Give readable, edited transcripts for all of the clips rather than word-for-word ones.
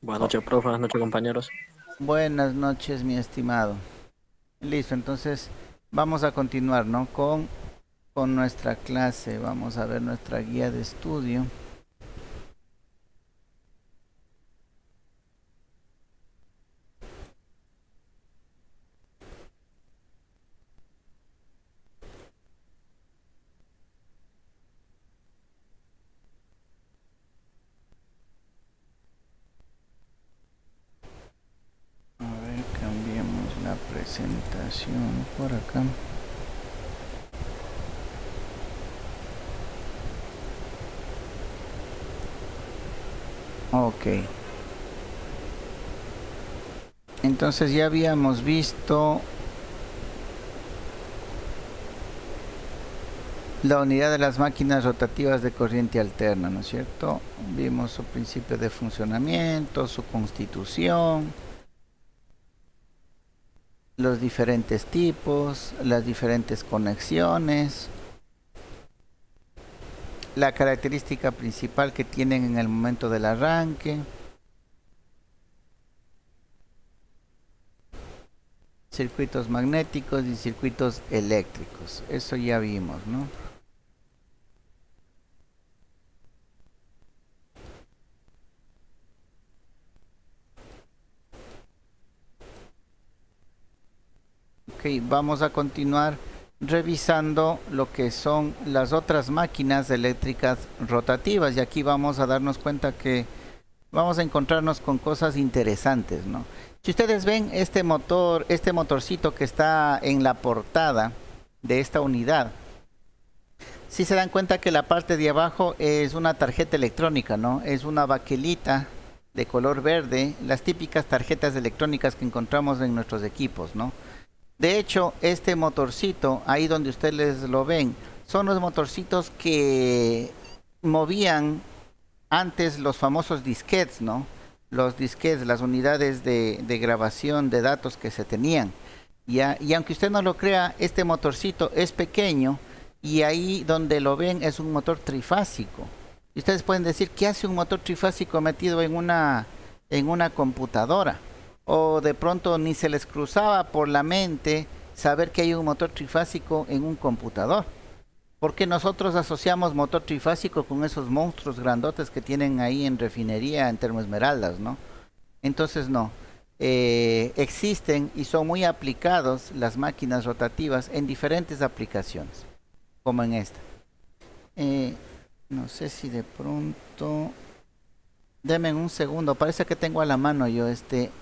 Buenas Oh, noches, profe. Buenas noches, compañeros. buenas noches, mi estimado. Listo, entonces vamos a continuar, ¿no? Con nuestra clase. Vamos a ver nuestra guía de estudio. A ver, cambiemos la presentación por acá. Ok. Entonces ya habíamos visto la unidad de las máquinas rotativas de corriente alterna, ¿no es cierto? Vimos su principio de funcionamiento, su constitución, los diferentes tipos, las diferentes conexiones, la característica principal que tienen en el momento del arranque, circuitos magnéticos y circuitos eléctricos. Eso ya vimos, ¿no? Ok, vamos a continuar revisando lo que son las otras máquinas eléctricas rotativas y aquí vamos a darnos cuenta que vamos a encontrarnos con cosas interesantes, ¿no? Si ustedes ven este motor, este motorcito que está en la portada de esta unidad, si se dan cuenta que la parte de abajo es una tarjeta electrónica, ¿no? Es una baquelita de color verde, las típicas tarjetas electrónicas que encontramos en nuestros equipos, ¿no? De hecho, este motorcito, ahí donde ustedes lo ven, son los motorcitos que movían antes los famosos disquetes, ¿no? Los disquetes, las unidades de grabación de datos que se tenían. ¿Ya? Y aunque usted no lo crea, este motorcito es pequeño y ahí donde lo ven es un motor trifásico. Y ustedes pueden decir, ¿qué hace un motor trifásico metido en una computadora? O de pronto ni se les cruzaba por la mente saber que hay un motor trifásico en un computador. Porque nosotros asociamos motor trifásico con esos monstruos grandotes que tienen ahí en refinería en Termoesmeraldas, ¿no? Entonces no. Existen y son muy aplicados las máquinas rotativas en diferentes aplicaciones, como en esta. Eh, no sé si de pronto... Deme un segundo, parece que tengo a la mano yo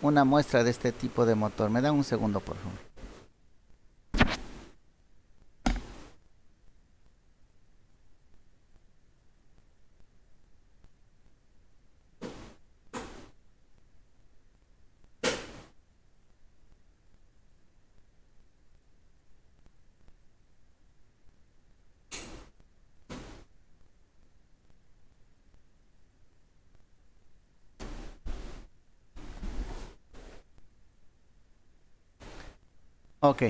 una muestra de este tipo de motor. Me da un segundo, por favor. Ok,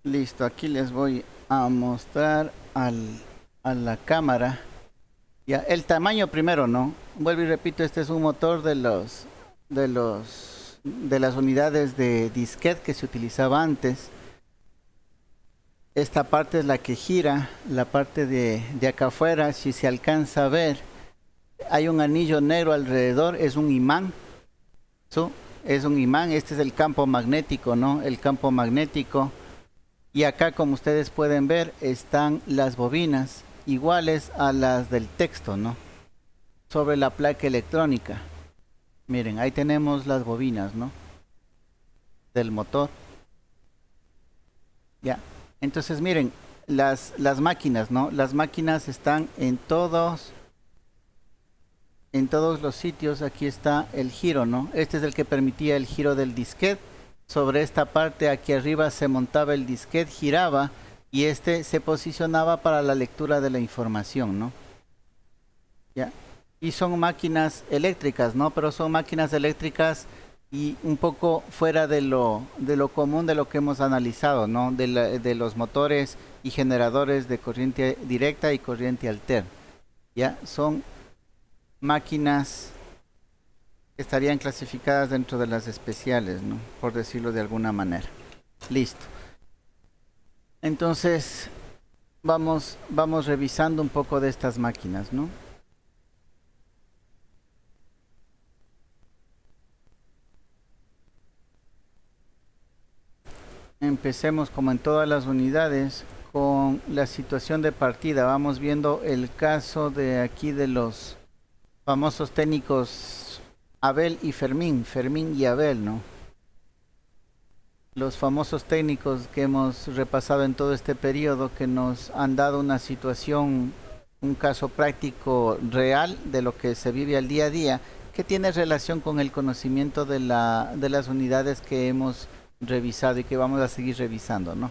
listo. Aquí les voy a mostrar a la cámara. Ya, el tamaño primero, ¿no? Vuelvo y repito, este es un motor de las unidades de disquete que se utilizaba antes. Esta parte es la que gira, la parte de acá afuera, si se alcanza a ver, hay un anillo negro alrededor, es un imán, ¿sí? Es un imán, este es el campo magnético, ¿no? El campo magnético. Y acá, como ustedes pueden ver, están las bobinas, iguales a las del texto, ¿no? Sobre la placa electrónica. Miren, ahí tenemos las bobinas, ¿no? Del motor. Ya. Entonces, miren, las máquinas, ¿no? Las máquinas están en todos los sitios. Aquí está el giro, ¿no? Este es el que permitía el giro del disquete. Sobre esta parte aquí arriba se montaba el disquete, giraba y este se posicionaba para la lectura de la información, ¿no? Ya. Y son máquinas eléctricas, ¿no? Pero son máquinas eléctricas y un poco fuera de lo común de lo que hemos analizado, ¿no? De los motores y generadores de corriente directa y corriente alterna. Ya son máquinas que estarían clasificadas dentro de las especiales, ¿no? Por decirlo de alguna manera. Listo. Entonces, vamos revisando un poco de estas máquinas, ¿no? Empecemos como en todas las unidades con la situación de partida. Vamos viendo el caso de aquí de los famosos técnicos Abel y Fermín, Fermín y Abel, ¿no? Los famosos técnicos que hemos repasado en todo este periodo que nos han dado una situación, un caso práctico real de lo que se vive al día a día, que tiene relación con el conocimiento de las unidades que hemos revisado y que vamos a seguir revisando, ¿no?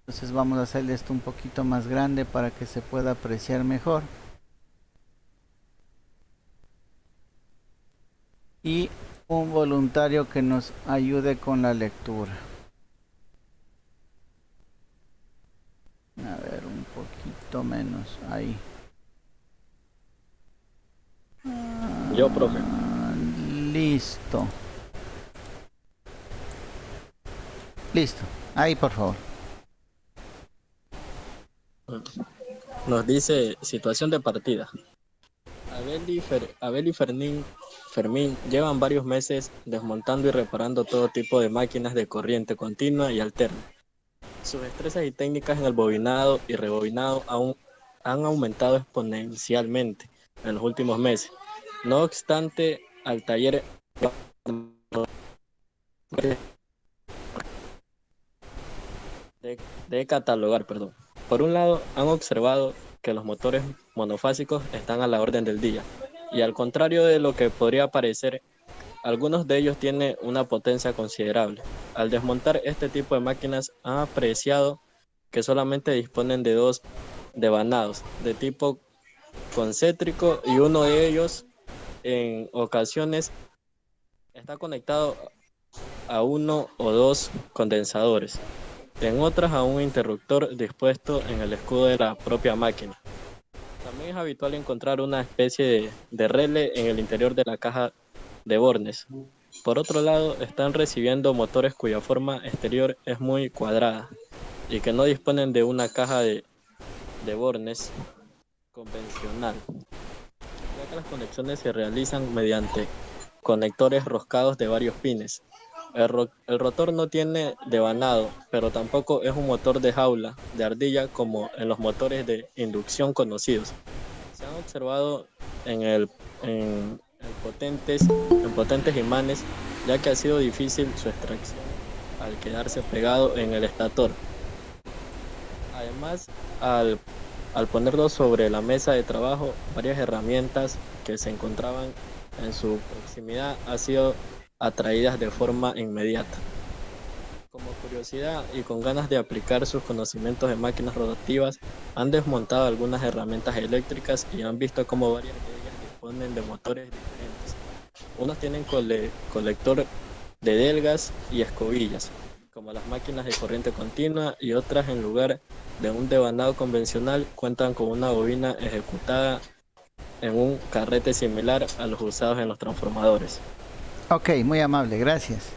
Entonces vamos a hacerle esto un poquito más grande para que se pueda apreciar mejor. Y un voluntario que nos ayude con la lectura. A ver, un poquito menos ahí. Yo, profe. Listo. Listo. Ahí, por favor. Nos dice situación de partida. Abel y Fermín llevan varios meses desmontando y reparando todo tipo de máquinas de corriente continua y alterna. Sus destrezas y técnicas en el bobinado y rebobinado han aumentado exponencialmente en los últimos meses. No obstante, al taller de catalogar, perdón. Por un lado, han observado que los motores monofásicos están a la orden del día, y al contrario de lo que podría parecer, algunos de ellos tienen una potencia considerable. Al desmontar este tipo de máquinas, han apreciado que solamente disponen de dos devanados de tipo concéntrico, y uno de ellos en ocasiones está conectado a uno o dos condensadores, en otras a un interruptor dispuesto en el escudo de la propia máquina. También es habitual encontrar una especie de relé en el interior de la caja de bornes. Por otro lado, están recibiendo motores cuya forma exterior es muy cuadrada y que no disponen de una caja de bornes convencional, ya que las conexiones se realizan mediante conectores roscados de varios pines. El rotor no tiene devanado, pero tampoco es un motor de jaula de ardilla como en los motores de inducción conocidos. Se han observado en potentes imanes, ya que ha sido difícil su extracción al quedarse pegado en el estator. Además, al ponerlo sobre la mesa de trabajo, varias herramientas que se encontraban en su proximidad han sido atraídas de forma inmediata. Como curiosidad y con ganas de aplicar sus conocimientos de máquinas rotativas, han desmontado algunas herramientas eléctricas y han visto cómo varias de ellas disponen de motores diferentes. Unos tienen colector de delgas y escobillas, como las máquinas de corriente continua, y otras, en lugar de un devanado convencional, cuentan con una bobina ejecutada en un carrete similar a los usados en los transformadores. Ok, muy amable, gracias.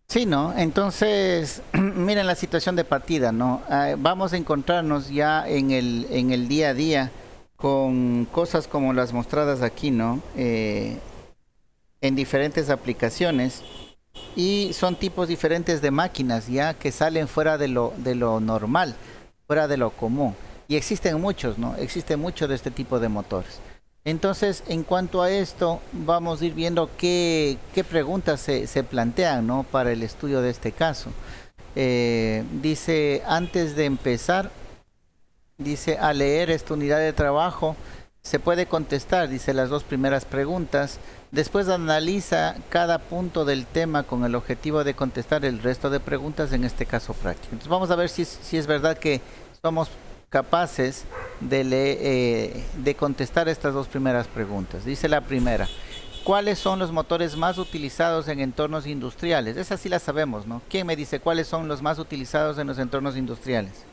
Sí, ¿no? Entonces, miren la situación de partida, ¿no? Vamos a encontrarnos ya en el día a día con cosas como las mostradas aquí, ¿no? En diferentes aplicaciones y son tipos diferentes de máquinas ya que salen fuera de lo normal, fuera de lo común. Y existen muchos, ¿no? Existe mucho de este tipo de motores. Entonces, en cuanto a esto, vamos a ir viendo qué preguntas se plantean, ¿no? Para el estudio de este caso. Dice, antes de empezar, dice, a leer esta unidad de trabajo, se puede contestar, dice, las dos primeras preguntas. Después analiza cada punto del tema con el objetivo de contestar el resto de preguntas, en este caso práctico. Entonces vamos a ver si es verdad que somos capaces de contestar estas dos primeras preguntas. Dice la primera, ¿cuáles son los motores más utilizados en entornos industriales? Esa sí la sabemos, ¿no? ¿Quién me dice cuáles son los más utilizados en los entornos industriales?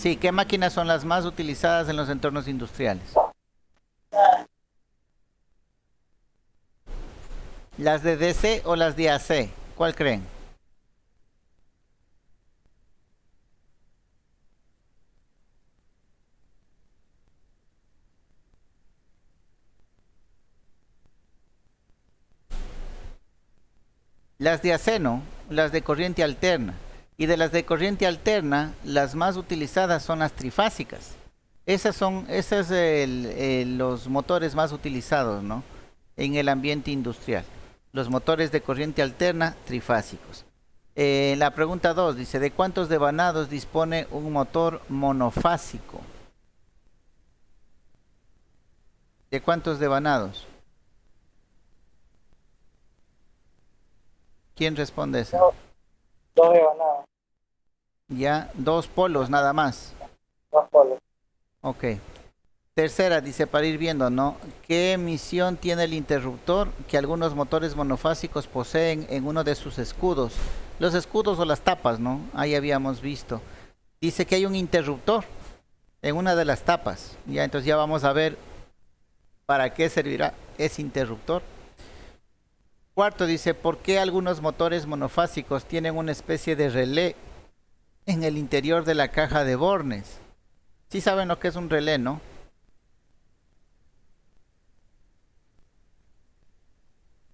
Sí, ¿qué máquinas son las más utilizadas en los entornos industriales? ¿Las de DC o las de AC? ¿Cuál creen? Las de AC, ¿no? Las de corriente alterna. Y de las de corriente alterna, las más utilizadas son las trifásicas. Esas son los motores más utilizados, ¿no? En el ambiente industrial. Los motores de corriente alterna trifásicos. La pregunta 2 dice, ¿de cuántos devanados dispone un motor monofásico? ¿De cuántos devanados? ¿Quién responde esa? Dos devanados, Ya, dos polos nada más. dos polos. Ok. Tercera, dice, para ir viendo, ¿no? ¿Qué emisión tiene el interruptor que algunos motores monofásicos poseen en uno de sus escudos? Los escudos o las tapas, ¿no? Ahí habíamos visto. Dice que hay un interruptor en una de las tapas. Ya, entonces ya vamos a ver para qué servirá ese interruptor. Cuarto, dice, ¿por qué algunos motores monofásicos tienen una especie de relé en el interior de la caja de bornes? Sí saben lo que es un relé, ¿no?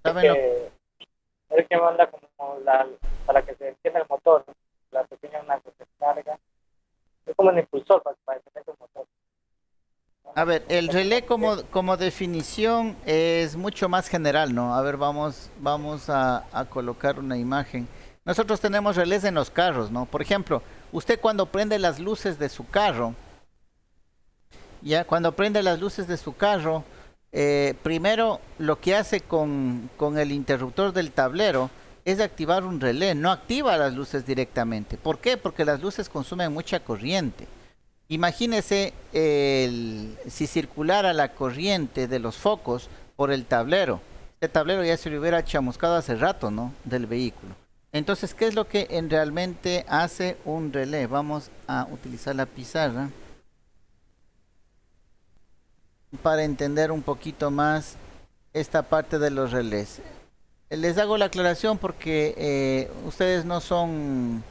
Es ¿Saben lo que, es el que manda como para que se encienda el motor, ¿no? La pequeña una que se carga. Es como el impulsor para que se el motor. A ver, el relé como definición es mucho más general, ¿no? A ver, vamos a colocar una imagen. Nosotros tenemos relés en los carros, ¿no? Por ejemplo, usted cuando prende las luces de su carro, ya cuando prende las luces de su carro, primero lo que hace con el interruptor del tablero es activar un relé, no activa las luces directamente. ¿Por qué? Porque las luces consumen mucha corriente. Imagínese si circulara la corriente de los focos por el tablero. Este tablero ya se le hubiera chamuscado hace rato, ¿no? Del vehículo. Entonces, ¿qué es lo que realmente hace un relé? Vamos a utilizar la pizarra para entender un poquito más esta parte de los relés. Les hago la aclaración porque ustedes no son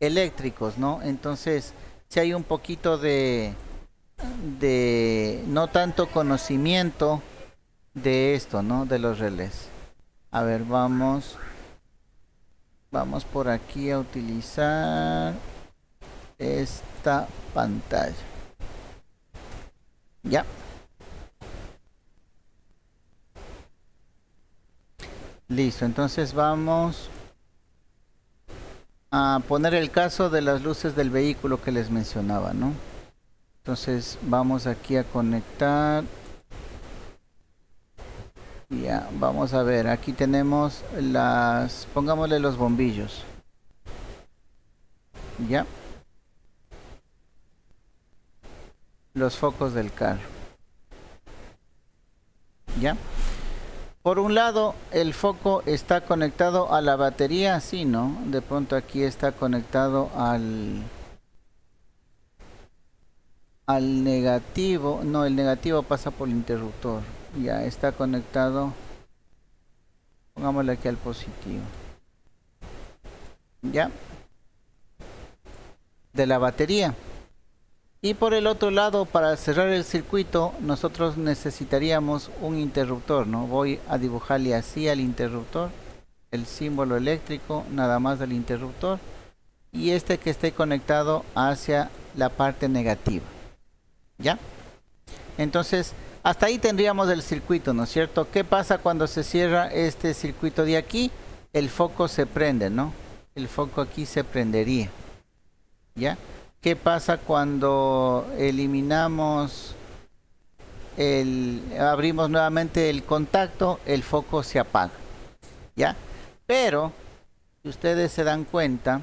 eléctricos, ¿no? Entonces, si hay un poquito de no tanto conocimiento de esto, ¿no? De los relés. A ver, vamos por aquí a utilizar esta pantalla. Ya. Listo, entonces vamos a poner el caso de las luces del vehículo que les mencionaba, ¿no? Entonces vamos aquí a conectar. Ya, vamos a ver, aquí tenemos pongámosle los bombillos. Ya. Los focos del carro. Ya. Por un lado, el foco está conectado a la batería, sí, ¿no? De pronto aquí está conectado al negativo. No, el negativo pasa por el interruptor. Ya está conectado. Pongámosle aquí al positivo. Ya. De la batería. Y por el otro lado, para cerrar el circuito, nosotros necesitaríamos un interruptor, ¿no? Voy a dibujarle así al interruptor, el símbolo eléctrico, nada más del interruptor, y este que esté conectado hacia la parte negativa. ¿Ya? Entonces, hasta ahí tendríamos el circuito, ¿no es cierto? ¿Qué pasa cuando se cierra este circuito de aquí? El foco se prende, ¿no? El foco aquí se prendería. ¿Ya? ¿Qué pasa cuando eliminamos abrimos nuevamente el contacto? El foco se apaga, ¿ya? Pero, si ustedes se dan cuenta,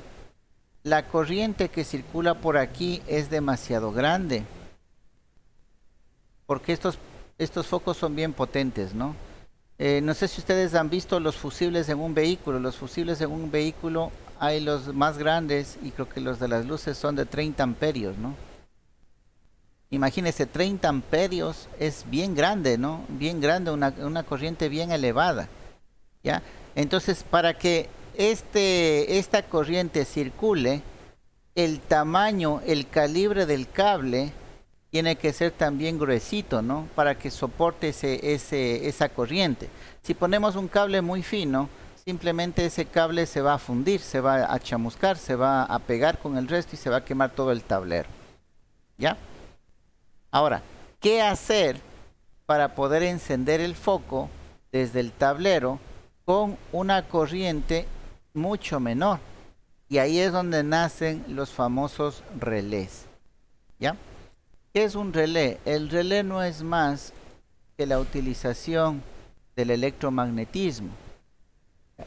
la corriente que circula por aquí es demasiado grande. Porque estos focos son bien potentes, ¿no? No sé si ustedes han visto los fusibles en un vehículo. Los fusibles en un vehículo hay los más grandes y creo que los de las luces son de 30 amperios, ¿no? Imagínense, 30 amperios es bien grande, ¿no? Bien grande, una corriente bien elevada, ¿ya? Entonces, para que esta corriente circule, el tamaño, el calibre del cable tiene que ser también gruesito, ¿no? Para que soporte esa corriente. Si ponemos un cable muy fino, simplemente ese cable se va a fundir, se va a chamuscar, se va a pegar con el resto y se va a quemar todo el tablero, ¿ya? Ahora, ¿qué hacer para poder encender el foco desde el tablero con una corriente mucho menor? Y ahí es donde nacen los famosos relés, ¿ya? ¿Qué es un relé? El relé no es más que la utilización del electromagnetismo.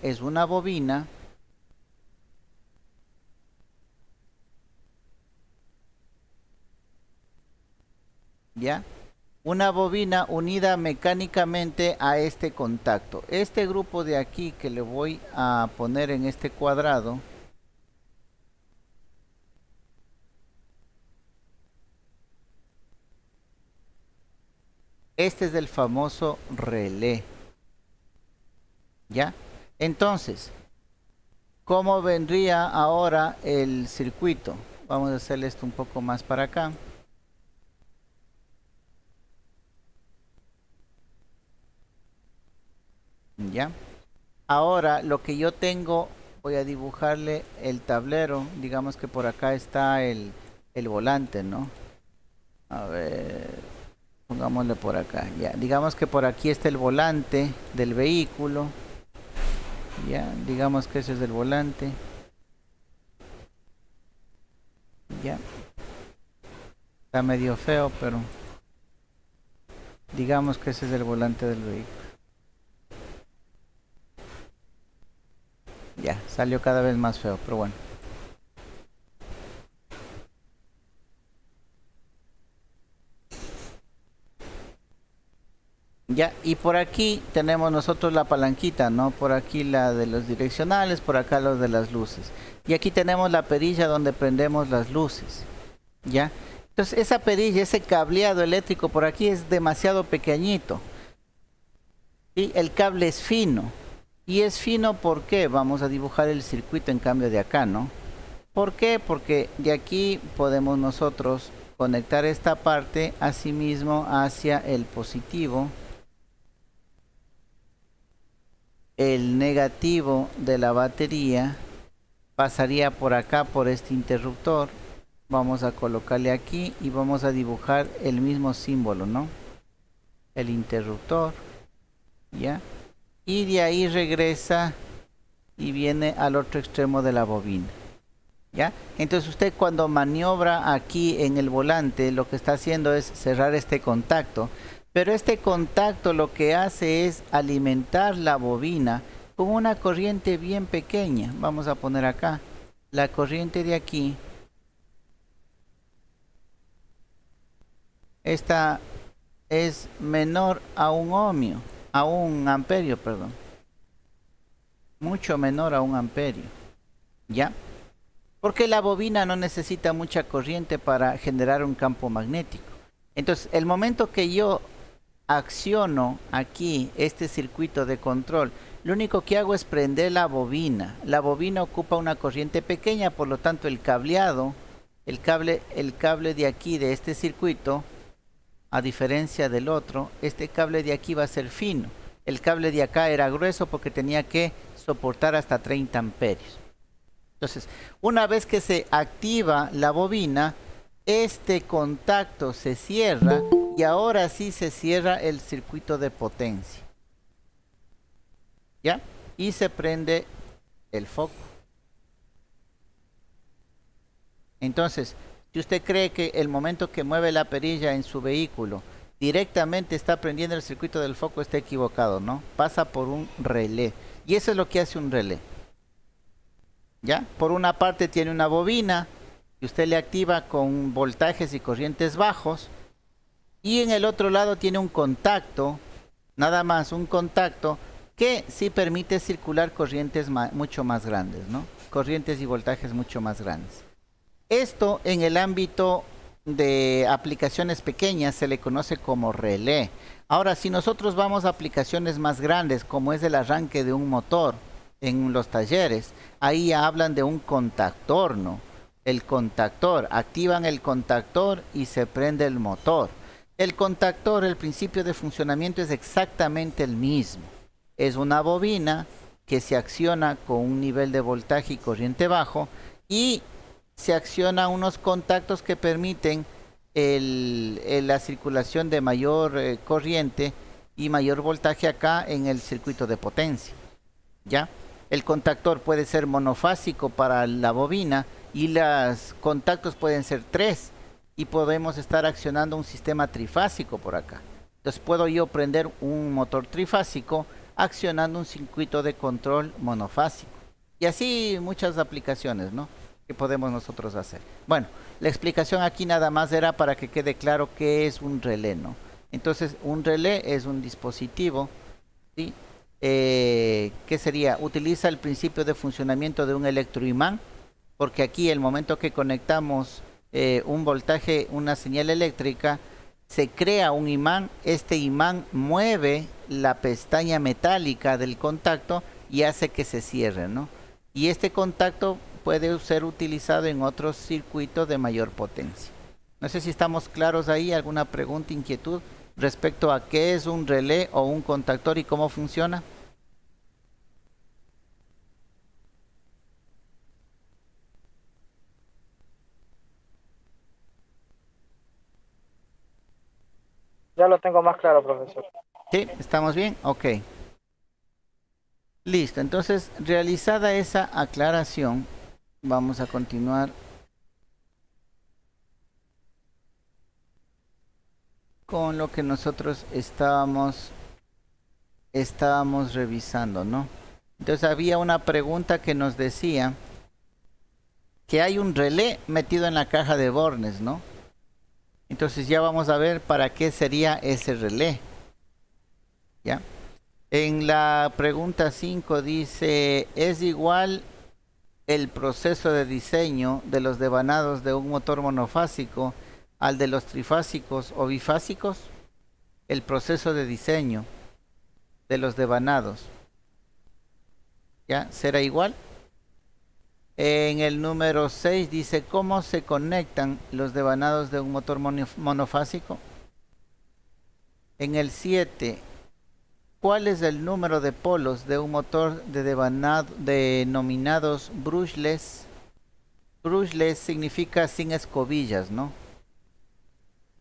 Es una bobina ¿ya? Una bobina unida mecánicamente a este contacto. Este grupo de aquí que le voy a poner en este cuadrado, este es el famoso relé, ¿ya? Entonces, ¿cómo vendría ahora el circuito? Vamos a hacerle esto un poco más para acá. ¿Ya? Ahora lo que yo tengo, voy a dibujarle el tablero. Digamos que por acá está el volante, ¿no? A ver, pongámosle por acá. Ya, digamos que por aquí está el volante del vehículo. Ya, digamos que ese es el volante. Ya. Está medio feo, pero digamos que ese es el volante del vehículo. Ya, salió cada vez más feo, pero bueno. Ya, y por aquí tenemos nosotros la palanquita, ¿no? Por aquí la de los direccionales, por acá los de las luces. Y aquí tenemos la perilla donde prendemos las luces, ¿ya? Entonces esa perilla, ese cableado eléctrico por aquí es demasiado pequeñito. Y el cable es fino. Y es fino, ¿por qué? Vamos a dibujar el circuito en cambio de acá, ¿no? ¿Por qué? Porque de aquí podemos nosotros conectar esta parte asimismo hacia el positivo, el negativo de la batería pasaría por acá por este interruptor. Vamos a colocarle aquí y vamos a dibujar el mismo símbolo, ¿no? El interruptor, ¿ya? Y de ahí regresa y viene al otro extremo de la bobina, ¿ya? Entonces usted cuando maniobra aquí en el volante, lo que está haciendo es cerrar este contacto, pero este contacto lo que hace es alimentar la bobina con una corriente bien pequeña. Vamos a poner acá la corriente de aquí. Esta es menor a un ohmio, a un amperio, perdón. Mucho menor a un amperio, ¿ya? Porque la bobina no necesita mucha corriente para generar un campo magnético. Entonces, el momento que yo acciono aquí este circuito de control, lo único que hago es prender la bobina. La bobina ocupa una corriente pequeña, por lo tanto el cableado, el cable de aquí de este circuito, a diferencia del otro, este cable de aquí va a ser fino. El cable de acá era grueso porque tenía que soportar hasta 30 amperios. Entonces, una vez que se activa la bobina, este contacto se cierra y ahora sí se cierra el circuito de potencia, ¿ya? Y se prende el foco. Entonces, si usted cree que el momento que mueve la perilla en su vehículo directamente está prendiendo el circuito del foco, está equivocado, ¿no? Pasa por un relé. Y eso es lo que hace un relé, ¿ya? Por una parte tiene una bobina que usted le activa con voltajes y corrientes bajos. Y en el otro lado tiene un contacto, nada más un contacto que sí permite circular corrientes mucho más grandes, ¿no? Corrientes y voltajes mucho más grandes. Esto en el ámbito de aplicaciones pequeñas se le conoce como relé. Ahora, si nosotros vamos a aplicaciones más grandes, como es el arranque de un motor en los talleres, ahí ya hablan de un contactor, ¿no? El contactor, activan el contactor y se prende el motor. El contactor, el principio de funcionamiento es exactamente el mismo. Es una bobina que se acciona con un nivel de voltaje y corriente bajo y se acciona unos contactos que permiten la circulación de mayor corriente y mayor voltaje acá en el circuito de potencia. ¿Ya? El contactor puede ser monofásico para la bobina y los contactos pueden ser 3 y podemos estar accionando un sistema trifásico por acá. Entonces puedo yo prender un motor trifásico accionando un circuito de control monofásico. Y así muchas aplicaciones, ¿no? Que podemos nosotros hacer. Bueno, la explicación aquí nada más era para que quede claro qué es un relé, ¿no? Entonces, un relé es un dispositivo, ¿sí? ¿Qué sería? Utiliza el principio de funcionamiento de un electroimán, porque aquí el momento que conectamos un voltaje, una señal eléctrica, se crea un imán, este imán mueve la pestaña metálica del contacto y hace que se cierre, ¿no? Y este contacto puede ser utilizado en otros circuitos de mayor potencia. No sé si estamos claros ahí, alguna pregunta, inquietud respecto a qué es un relé o un contactor y cómo funciona. Ya lo tengo más claro, profesor. ¿Sí? ¿Estamos bien? Ok. Listo, entonces realizada esa aclaración, vamos a continuar con lo que nosotros estábamos revisando, ¿no? Entonces había una pregunta que nos decía que hay un relé metido en la caja de bornes, ¿no? Entonces ya vamos a ver para qué sería ese relé. ¿Ya? En la pregunta 5 dice, ¿es igual el proceso de diseño de los devanados de un motor monofásico al de los trifásicos o bifásicos? El proceso de diseño de los devanados, ¿ya? ¿Será igual? En el número 6 dice, ¿cómo se conectan los devanados de un motor monofásico? En el 7, ¿cuál es el número de polos de un motor de devanado denominados brushless? Brushless significa sin escobillas, ¿no?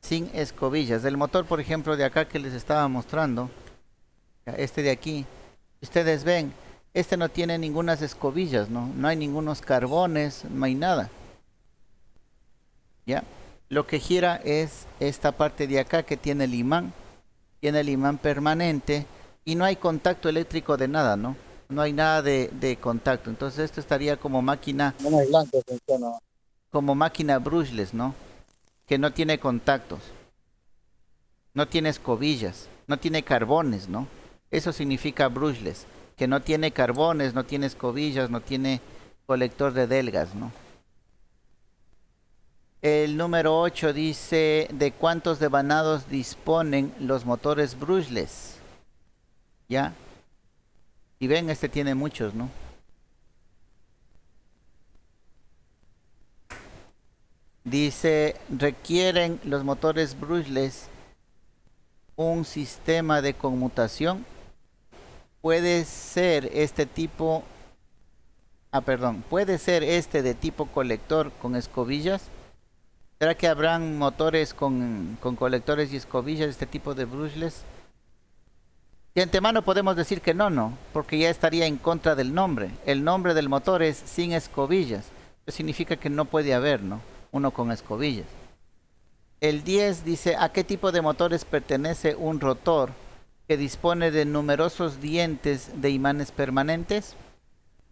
Sin escobillas. El motor, por ejemplo, de acá que les estaba mostrando, este de aquí, ustedes ven, este no tiene ninguna escobillas, ¿no? No hay ningunos carbones, no hay nada. ¿Ya? Lo que gira es esta parte de acá que tiene el imán permanente y no hay contacto eléctrico de nada, ¿no? No hay nada de contacto. Entonces esto estaría como máquina, No es blanco, funciona. como máquina brushless, ¿no? Que no tiene contactos, no tiene escobillas, no tiene carbones, ¿no? Eso significa brushless, que no tiene carbones, no tiene escobillas, no tiene colector de delgas, ¿no? El número 8 dice, ¿de cuántos devanados disponen los motores brushless? ¿Ya? Y ven, este tiene muchos, ¿no? Dice, ¿requieren los motores brushless un sistema de conmutación? Puede ser este tipo, puede ser este de tipo colector con escobillas. ¿Será que habrán motores con colectores y escobillas de este tipo de brushless? De antemano podemos decir que no, porque ya estaría en contra del nombre. El nombre del motor es sin escobillas. Eso significa que no puede haber, ¿no? Uno con escobillas. El 10 dice, ¿a qué tipo de motores pertenece un rotor que dispone de numerosos dientes de imanes permanentes?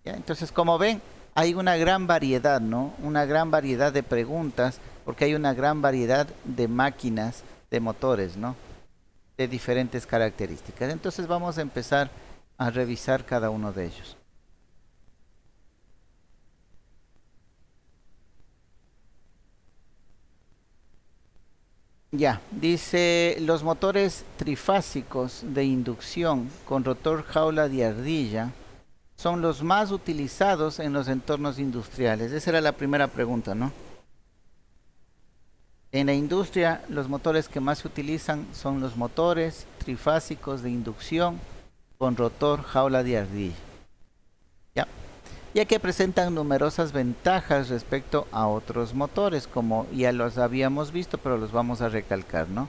¿Ya? Entonces, como ven, hay una gran variedad, ¿no? Una gran variedad de preguntas, porque hay una gran variedad de máquinas, de motores, ¿no? De diferentes características. Entonces vamos a empezar a revisar cada uno de ellos. Ya, dice los motores trifásicos de inducción con rotor jaula de ardilla son los más utilizados en los entornos industriales. Esa era la primera pregunta, ¿no? En la industria, los motores que más se utilizan son los motores trifásicos de inducción con rotor jaula de ardilla. Ya que presentan numerosas ventajas respecto a otros motores, como ya los habíamos visto, pero los vamos a recalcar, ¿no?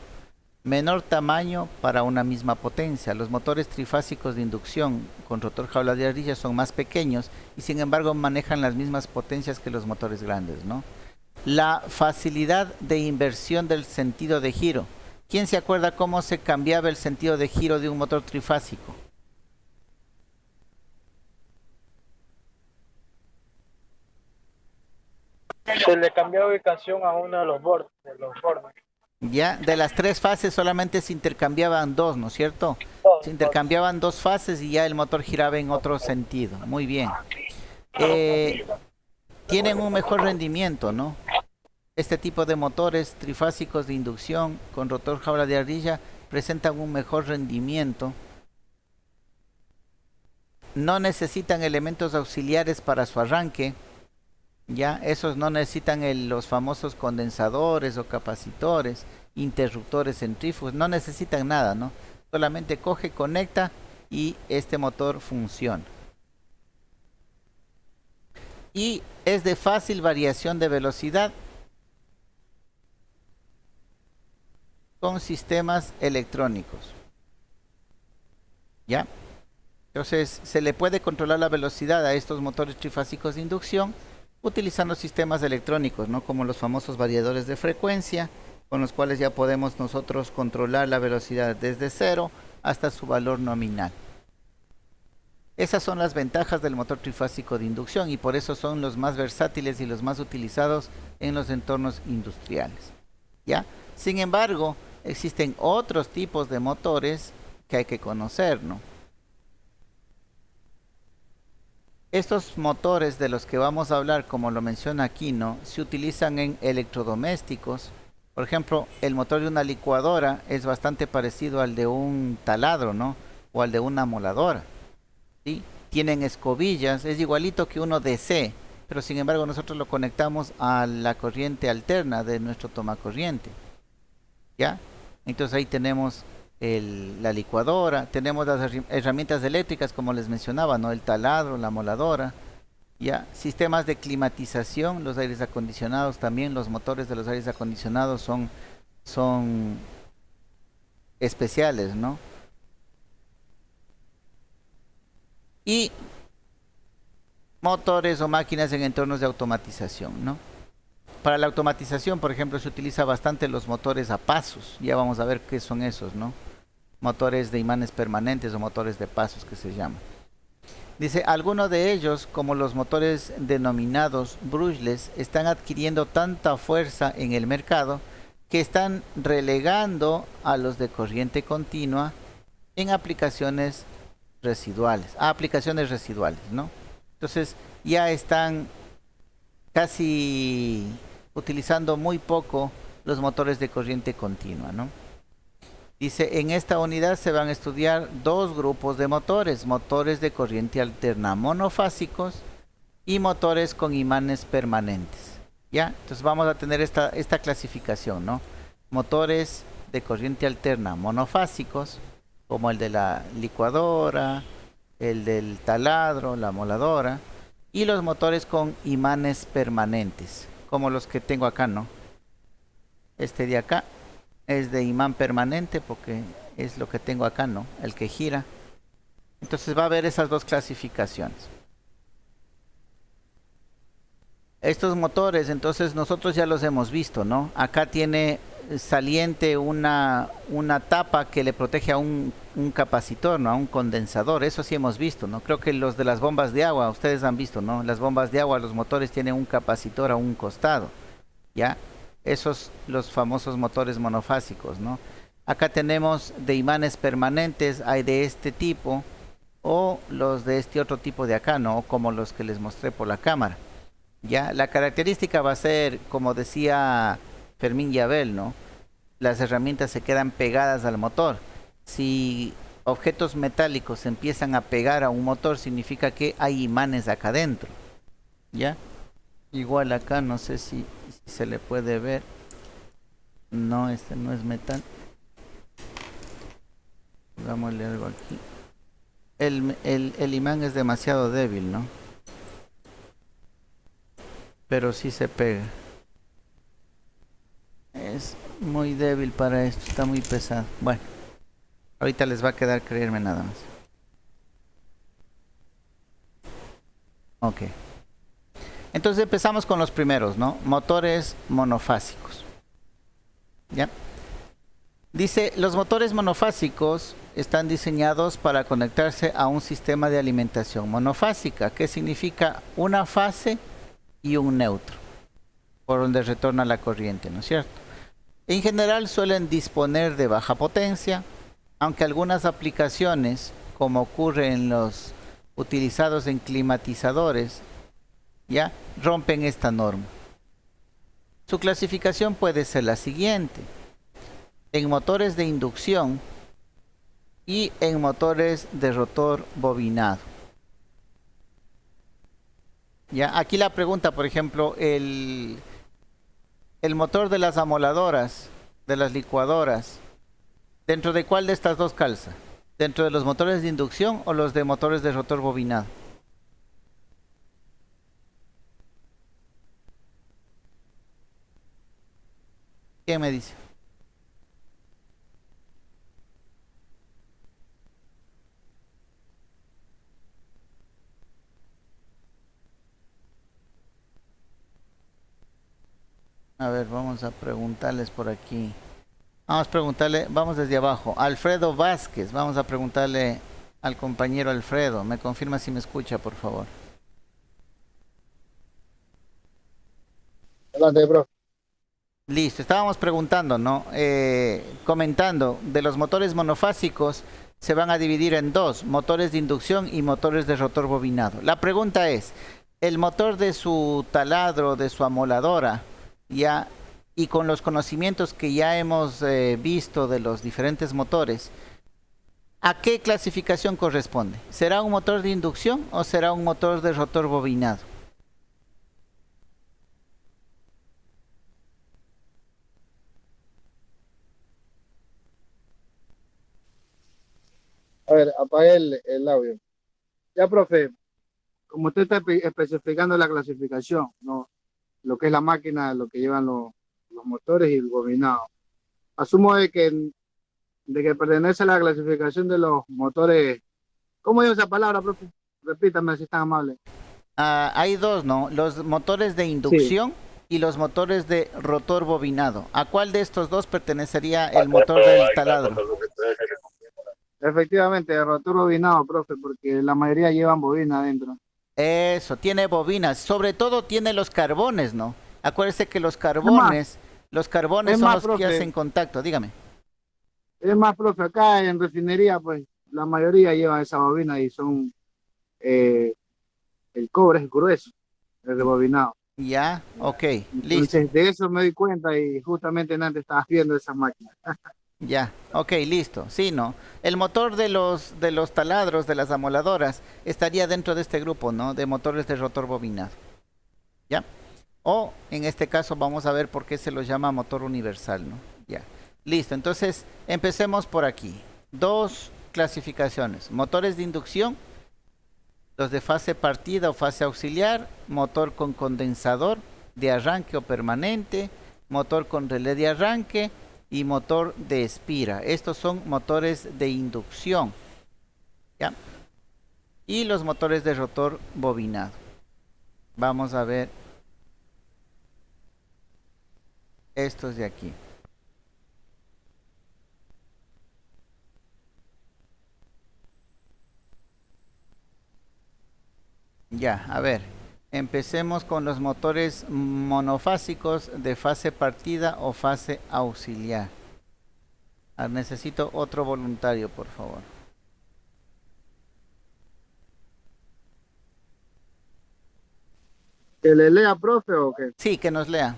Menor tamaño para una misma potencia. Los motores trifásicos de inducción con rotor jaula de ardilla son más pequeños y sin embargo manejan las mismas potencias que los motores grandes, ¿no? La facilidad de inversión del sentido de giro. ¿Quién se acuerda cómo se cambiaba el sentido de giro de un motor trifásico? Se le cambió ubicación a uno de los bordes, Ya, de las tres fases solamente se intercambiaban dos, ¿no es cierto? Se intercambiaban dos fases y ya el motor giraba en otro sentido. Muy bien. Tienen un mejor rendimiento, ¿no? Este tipo de motores trifásicos de inducción con rotor jaula de ardilla presentan un mejor rendimiento. No necesitan elementos auxiliares para su arranque. Ya, esos no necesitan los famosos condensadores o capacitores, interruptores centrífugos, no necesitan nada, ¿no? Solamente coge, conecta y este motor funciona. Y es de fácil variación de velocidad con sistemas electrónicos. ¿Ya? Entonces, se le puede controlar la velocidad a estos motores trifásicos de inducción utilizando sistemas electrónicos, ¿no? Como los famosos variadores de frecuencia, con los cuales ya podemos nosotros controlar la velocidad desde cero hasta su valor nominal. Esas son las ventajas del motor trifásico de inducción y por eso son los más versátiles y los más utilizados en los entornos industriales. ¿Ya? Sin embargo, existen otros tipos de motores que hay que conocer, ¿no? Estos motores de los que vamos a hablar, como lo menciona aquí, ¿no? Se utilizan en electrodomésticos. Por ejemplo, el motor de una licuadora es bastante parecido al de un taladro, ¿no? O al de una moladora, ¿sí? Tienen escobillas, es igualito que uno DC, pero sin embargo nosotros lo conectamos a la corriente alterna de nuestro tomacorriente. ¿Ya? Entonces ahí tenemos la licuadora, tenemos las herramientas eléctricas como les mencionaba, ¿no? El taladro, la moladora, ya, sistemas de climatización, los aires acondicionados también, los motores de los aires acondicionados son especiales, ¿no? Y motores o máquinas en entornos de automatización, ¿no? Para la automatización, por ejemplo, se utiliza bastante los motores a pasos. Ya vamos a ver qué son esos, ¿no? Motores de imanes permanentes o motores de pasos que se llaman. Dice, algunos de ellos, como los motores denominados brushless, están adquiriendo tanta fuerza en el mercado que están relegando a los de corriente continua en aplicaciones residuales. Aplicaciones residuales, ¿no? Entonces, ya están casi utilizando muy poco los motores de corriente continua, ¿no? Dice, en esta unidad se van a estudiar dos grupos de motores, motores de corriente alterna monofásicos y motores con imanes permanentes. ¿Ya? Entonces vamos a tener esta clasificación, ¿no? Motores de corriente alterna monofásicos, como el de la licuadora, el del taladro, la moladora, y los motores con imanes permanentes, como los que tengo acá, ¿no? Este de acá es de imán permanente porque es lo que tengo acá, ¿no? El que gira. Entonces va a haber esas dos clasificaciones. Estos motores, entonces nosotros ya los hemos visto, ¿no? Acá tiene saliente una tapa que le protege a un capacitor, ¿no? A un condensador. Eso sí hemos visto, ¿no? Creo que los de las bombas de agua, ustedes han visto, ¿no? Las bombas de agua, los motores tienen un capacitor a un costado, ¿ya? Esos los famosos motores monofásicos, ¿no? Acá tenemos de imanes permanentes, hay de este tipo o los de este otro tipo de acá, ¿no? Como los que les mostré por la cámara. Ya, la característica va a ser, como decía Fermín Yabel, ¿no? las herramientas se quedan pegadas al motor. Si objetos metálicos se empiezan a pegar a un motor, significa que hay imanes acá adentro. ¿Ya? Igual acá, no sé si se le puede ver. No, este no es metal. Hagámosle algo aquí. El imán es demasiado débil, ¿no? Pero sí se pega. Es muy débil para esto, está muy pesado. Bueno, ahorita les va a quedar creerme nada más. Ok. Entonces empezamos con los primeros, ¿no? Motores monofásicos. ¿Ya? Dice, los motores monofásicos están diseñados para conectarse a un sistema de alimentación monofásica, que significa una fase y un neutro, por donde retorna la corriente, ¿no es cierto? En general suelen disponer de baja potencia, aunque algunas aplicaciones, como ocurre en los utilizados en climatizadores, ya rompen esta norma. Su clasificación puede ser la siguiente: en motores de inducción y en motores de rotor bobinado. Ya, aquí la pregunta, por ejemplo, el motor de las amoladoras, de las licuadoras, ¿dentro de cuál de estas dos calza? ¿Dentro de los motores de inducción o los de motores de rotor bobinado? ¿Qué me dice? A ver, vamos a preguntarles por aquí. Vamos a preguntarle, vamos desde abajo. Alfredo Vázquez, vamos a preguntarle al compañero Alfredo. Me confirma si me escucha, por favor. Adelante, profe. Listo, estábamos preguntando, ¿no? Comentando, de los motores monofásicos se van a dividir en dos, motores de inducción y motores de rotor bobinado. La pregunta es, el motor de su taladro, de su amoladora, ya, y con los conocimientos que ya hemos visto de los diferentes motores, ¿a qué clasificación corresponde? ¿Será un motor de inducción o será un motor de rotor bobinado? A ver, apague el audio. Ya, profe, como usted está especificando la clasificación, ¿no? Lo que es la máquina, lo que llevan los motores y el bobinado. Asumo de que pertenece a la clasificación de los motores. ¿Cómo digo esa palabra, profe? Repítame si es tan amable. Hay dos, ¿no? Los motores de Sí, inducción y los motores de rotor bobinado. ¿A cuál de estos dos pertenecería el motor del taladro? efectivamente, el rotor bobinado, profe, porque la mayoría llevan bobina adentro. Eso, tiene bobinas. Sobre todo tiene los carbones, ¿no? Acuérdese que Es más, los carbones es son más, los que profe, hacen contacto. Dígame. acá en refinería, pues, la mayoría llevan esa bobina y son, eh, el cobre es grueso, el rebobinado. Ya, ok, listo. Entonces, de eso me di cuenta y justamente antes estaba viendo esas máquinas. Ya, ok, listo. Sí, ¿no? El motor de los taladros, de las amoladoras, estaría dentro de este grupo, ¿no? De motores de rotor bobinado. ¿Ya? O en este caso vamos a ver por qué se los llama motor universal, ¿no? Ya. Listo, entonces empecemos por aquí. Dos clasificaciones. Motores de inducción, los de fase partida o fase auxiliar, motor con condensador de arranque o permanente, motor con relé de arranque y motor de espira. Estos son motores de inducción, ¿ya? Y los motores de rotor bobinado. Vamos a ver estos de aquí. Ya, a ver, empecemos con los motores monofásicos de fase partida o fase auxiliar. Necesito otro voluntario, por favor. ¿Que le lea, profe, o qué? Sí, que nos lea.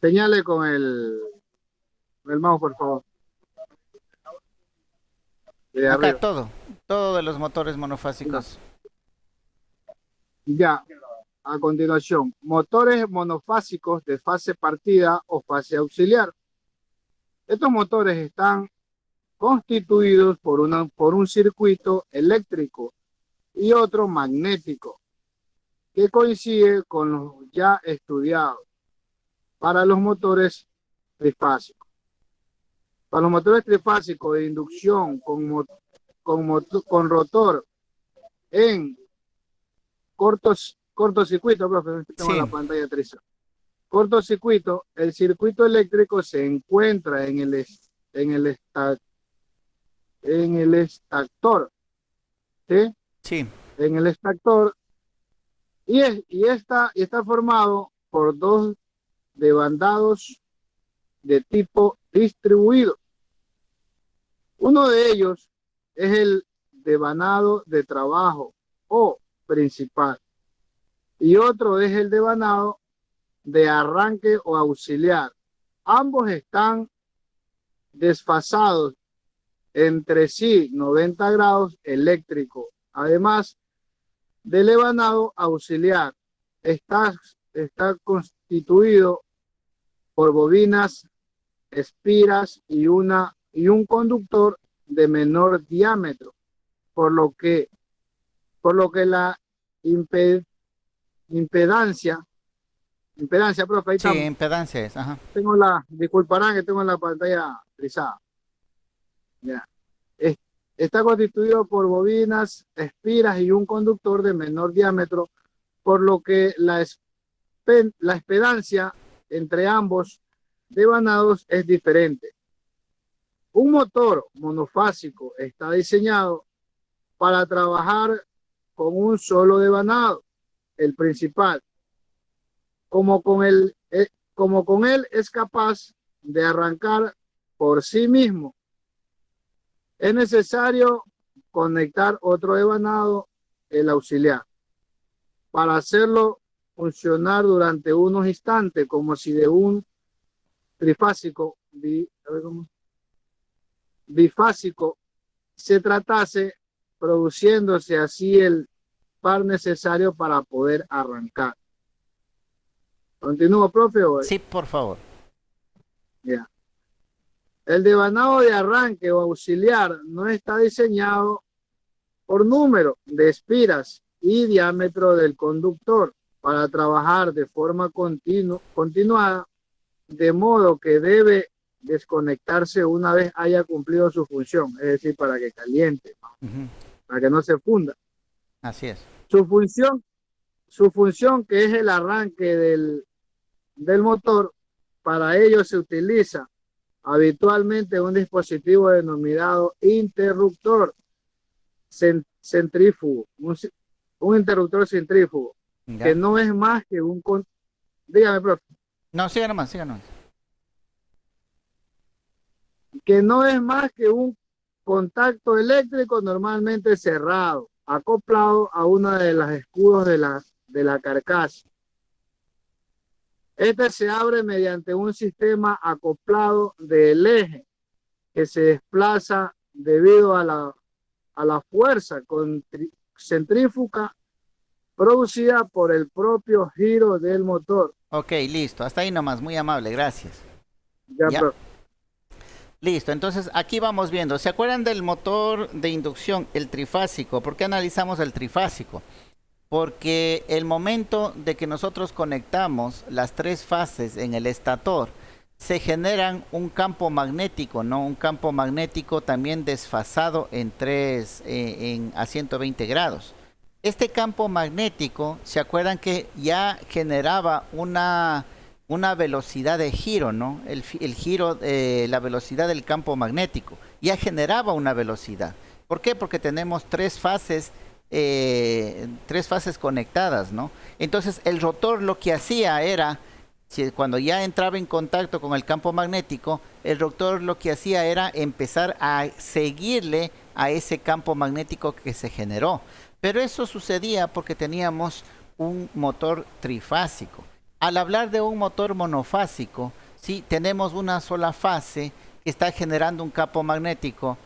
Señale con el mouse, por favor, de Acá arriba. todo de los motores Ya. monofásicos. Ya. A continuación, motores monofásicos de fase partida o fase auxiliar. Estos motores están constituidos por un circuito eléctrico y otro magnético, que coincide con los ya estudiados para los motores trifásicos. Para los motores trifásicos de inducción con rotor en cortocircuito, profe, tengo la Sí, pantalla triste. Cortocircuito, el circuito eléctrico se encuentra en el, esta- en el extractor, ¿sí? sí, En el extractor y está formado por dos debandados de tipo distribuido. Uno de ellos es el devanado de trabajo o principal y otro es el devanado de arranque o auxiliar. Ambos están desfasados entre sí 90 grados eléctrico. Además del devanado auxiliar, está constituido por bobinas, espiras y un conductor de menor diámetro, por lo que, por lo que la impe- impedancia, profe, ahí sí, estamos. impedancia es, ajá. Disculparán que tengo la pantalla frisada. Ya. Es- Está constituido por bobinas, espiras y un conductor de menor diámetro, por lo que la impedancia entre ambos devanados es diferente. Un motor monofásico está diseñado para trabajar con un solo devanado, el principal, como como con él es capaz de arrancar por sí mismo. Es necesario conectar otro devanado, el auxiliar, para hacerlo funcionar durante unos instantes, como si de un trifásico, a ver cómo, bifásico se tratase, produciéndose así el par necesario para poder arrancar. ¿Continúo, profe? Sí, por favor. Ya. El devanado de arranque o auxiliar no está diseñado por número de espiras y diámetro del conductor para trabajar de forma continuada, de modo que debe desconectarse una vez haya cumplido su función, es decir, para que caliente, Ujú, para que no se funda. así es. Su función, su función que es el arranque del motor, para ello se utiliza habitualmente un dispositivo denominado interruptor centrífugo, un interruptor centrífugo, que Ya. no es más que dígame, profe, No, siga nomás, siga nomás. que no es más que un contacto eléctrico normalmente cerrado, acoplado a una de las escudos de la carcasa. Este se abre mediante un sistema acoplado del eje que se desplaza debido a la fuerza centrífuga producida por el propio giro del motor. Ok, listo. Hasta ahí nomás. Muy amable, gracias. Ya, Ya. Listo. Entonces, aquí vamos viendo. ¿Se acuerdan del motor de inducción, el trifásico? ¿Por qué analizamos el trifásico? Porque el momento de que nosotros conectamos las tres fases en el estator, se generan un campo magnético, ¿no? Un campo magnético también desfasado a 120 grados. Este campo magnético, ¿se acuerdan que ya generaba una velocidad de giro, ¿no? El giro, la velocidad del campo magnético, ya generaba una velocidad. ¿Por qué? Porque tenemos tres fases conectadas, ¿no? Entonces el rotor lo que hacía era, cuando ya entraba en contacto con el campo magnético, el rotor lo que hacía era empezar a seguirle a ese campo magnético que se generó. Pero eso sucedía porque teníamos un motor trifásico. Al hablar de un motor monofásico, sí, tenemos una sola fase que está generando un campo magnético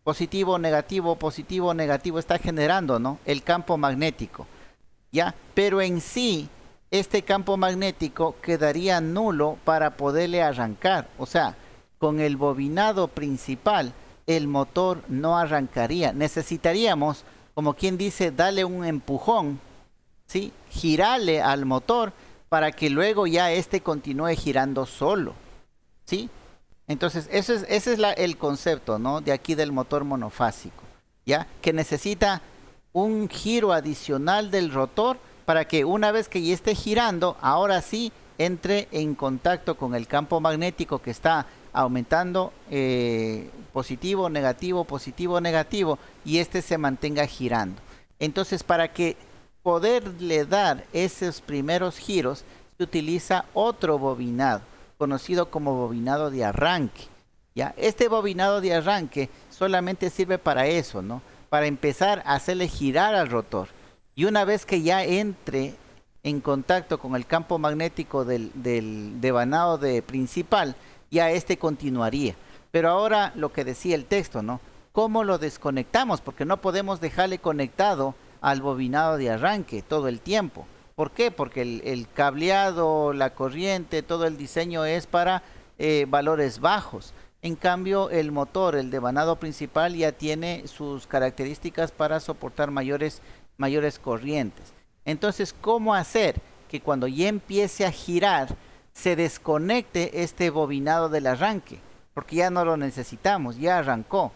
positivo, negativo, está generando, ¿no? El campo magnético, ¿ya? Pero en sí, este campo magnético quedaría nulo para poderle arrancar. O sea, con el bobinado principal, el motor no arrancaría. Necesitaríamos, como quien dice, darle un empujón, ¿sí? Girarle al motor para que luego ya este continúe girando solo, ¿sí? Entonces, ese es el concepto, ¿no? De aquí del motor monofásico, ¿ya? Que necesita un giro adicional del rotor para que una vez que ya esté girando, ahora sí entre en contacto con el campo magnético que está aumentando positivo, negativo, y este se mantenga girando. Entonces, para que poderle dar esos primeros giros, se utiliza otro bobinado, conocido como bobinado de arranque. ¿Ya? Este bobinado de arranque solamente sirve para eso, ¿no? Para empezar a hacerle girar al rotor. Y una vez que ya entre en contacto con el campo magnético del devanado de principal, ya este continuaría. Pero ahora lo que decía el texto, ¿no? ¿Cómo lo desconectamos? Porque no podemos dejarle conectado al bobinado de arranque todo el tiempo. ¿Por qué? Porque el cableado, la corriente, todo el diseño es para valores bajos. En cambio, el motor, el devanado principal, ya tiene sus características para soportar mayores corrientes. Entonces, ¿cómo hacer que cuando ya empiece a girar se desconecte este bobinado del arranque? Porque ya no lo necesitamos, ya arrancó.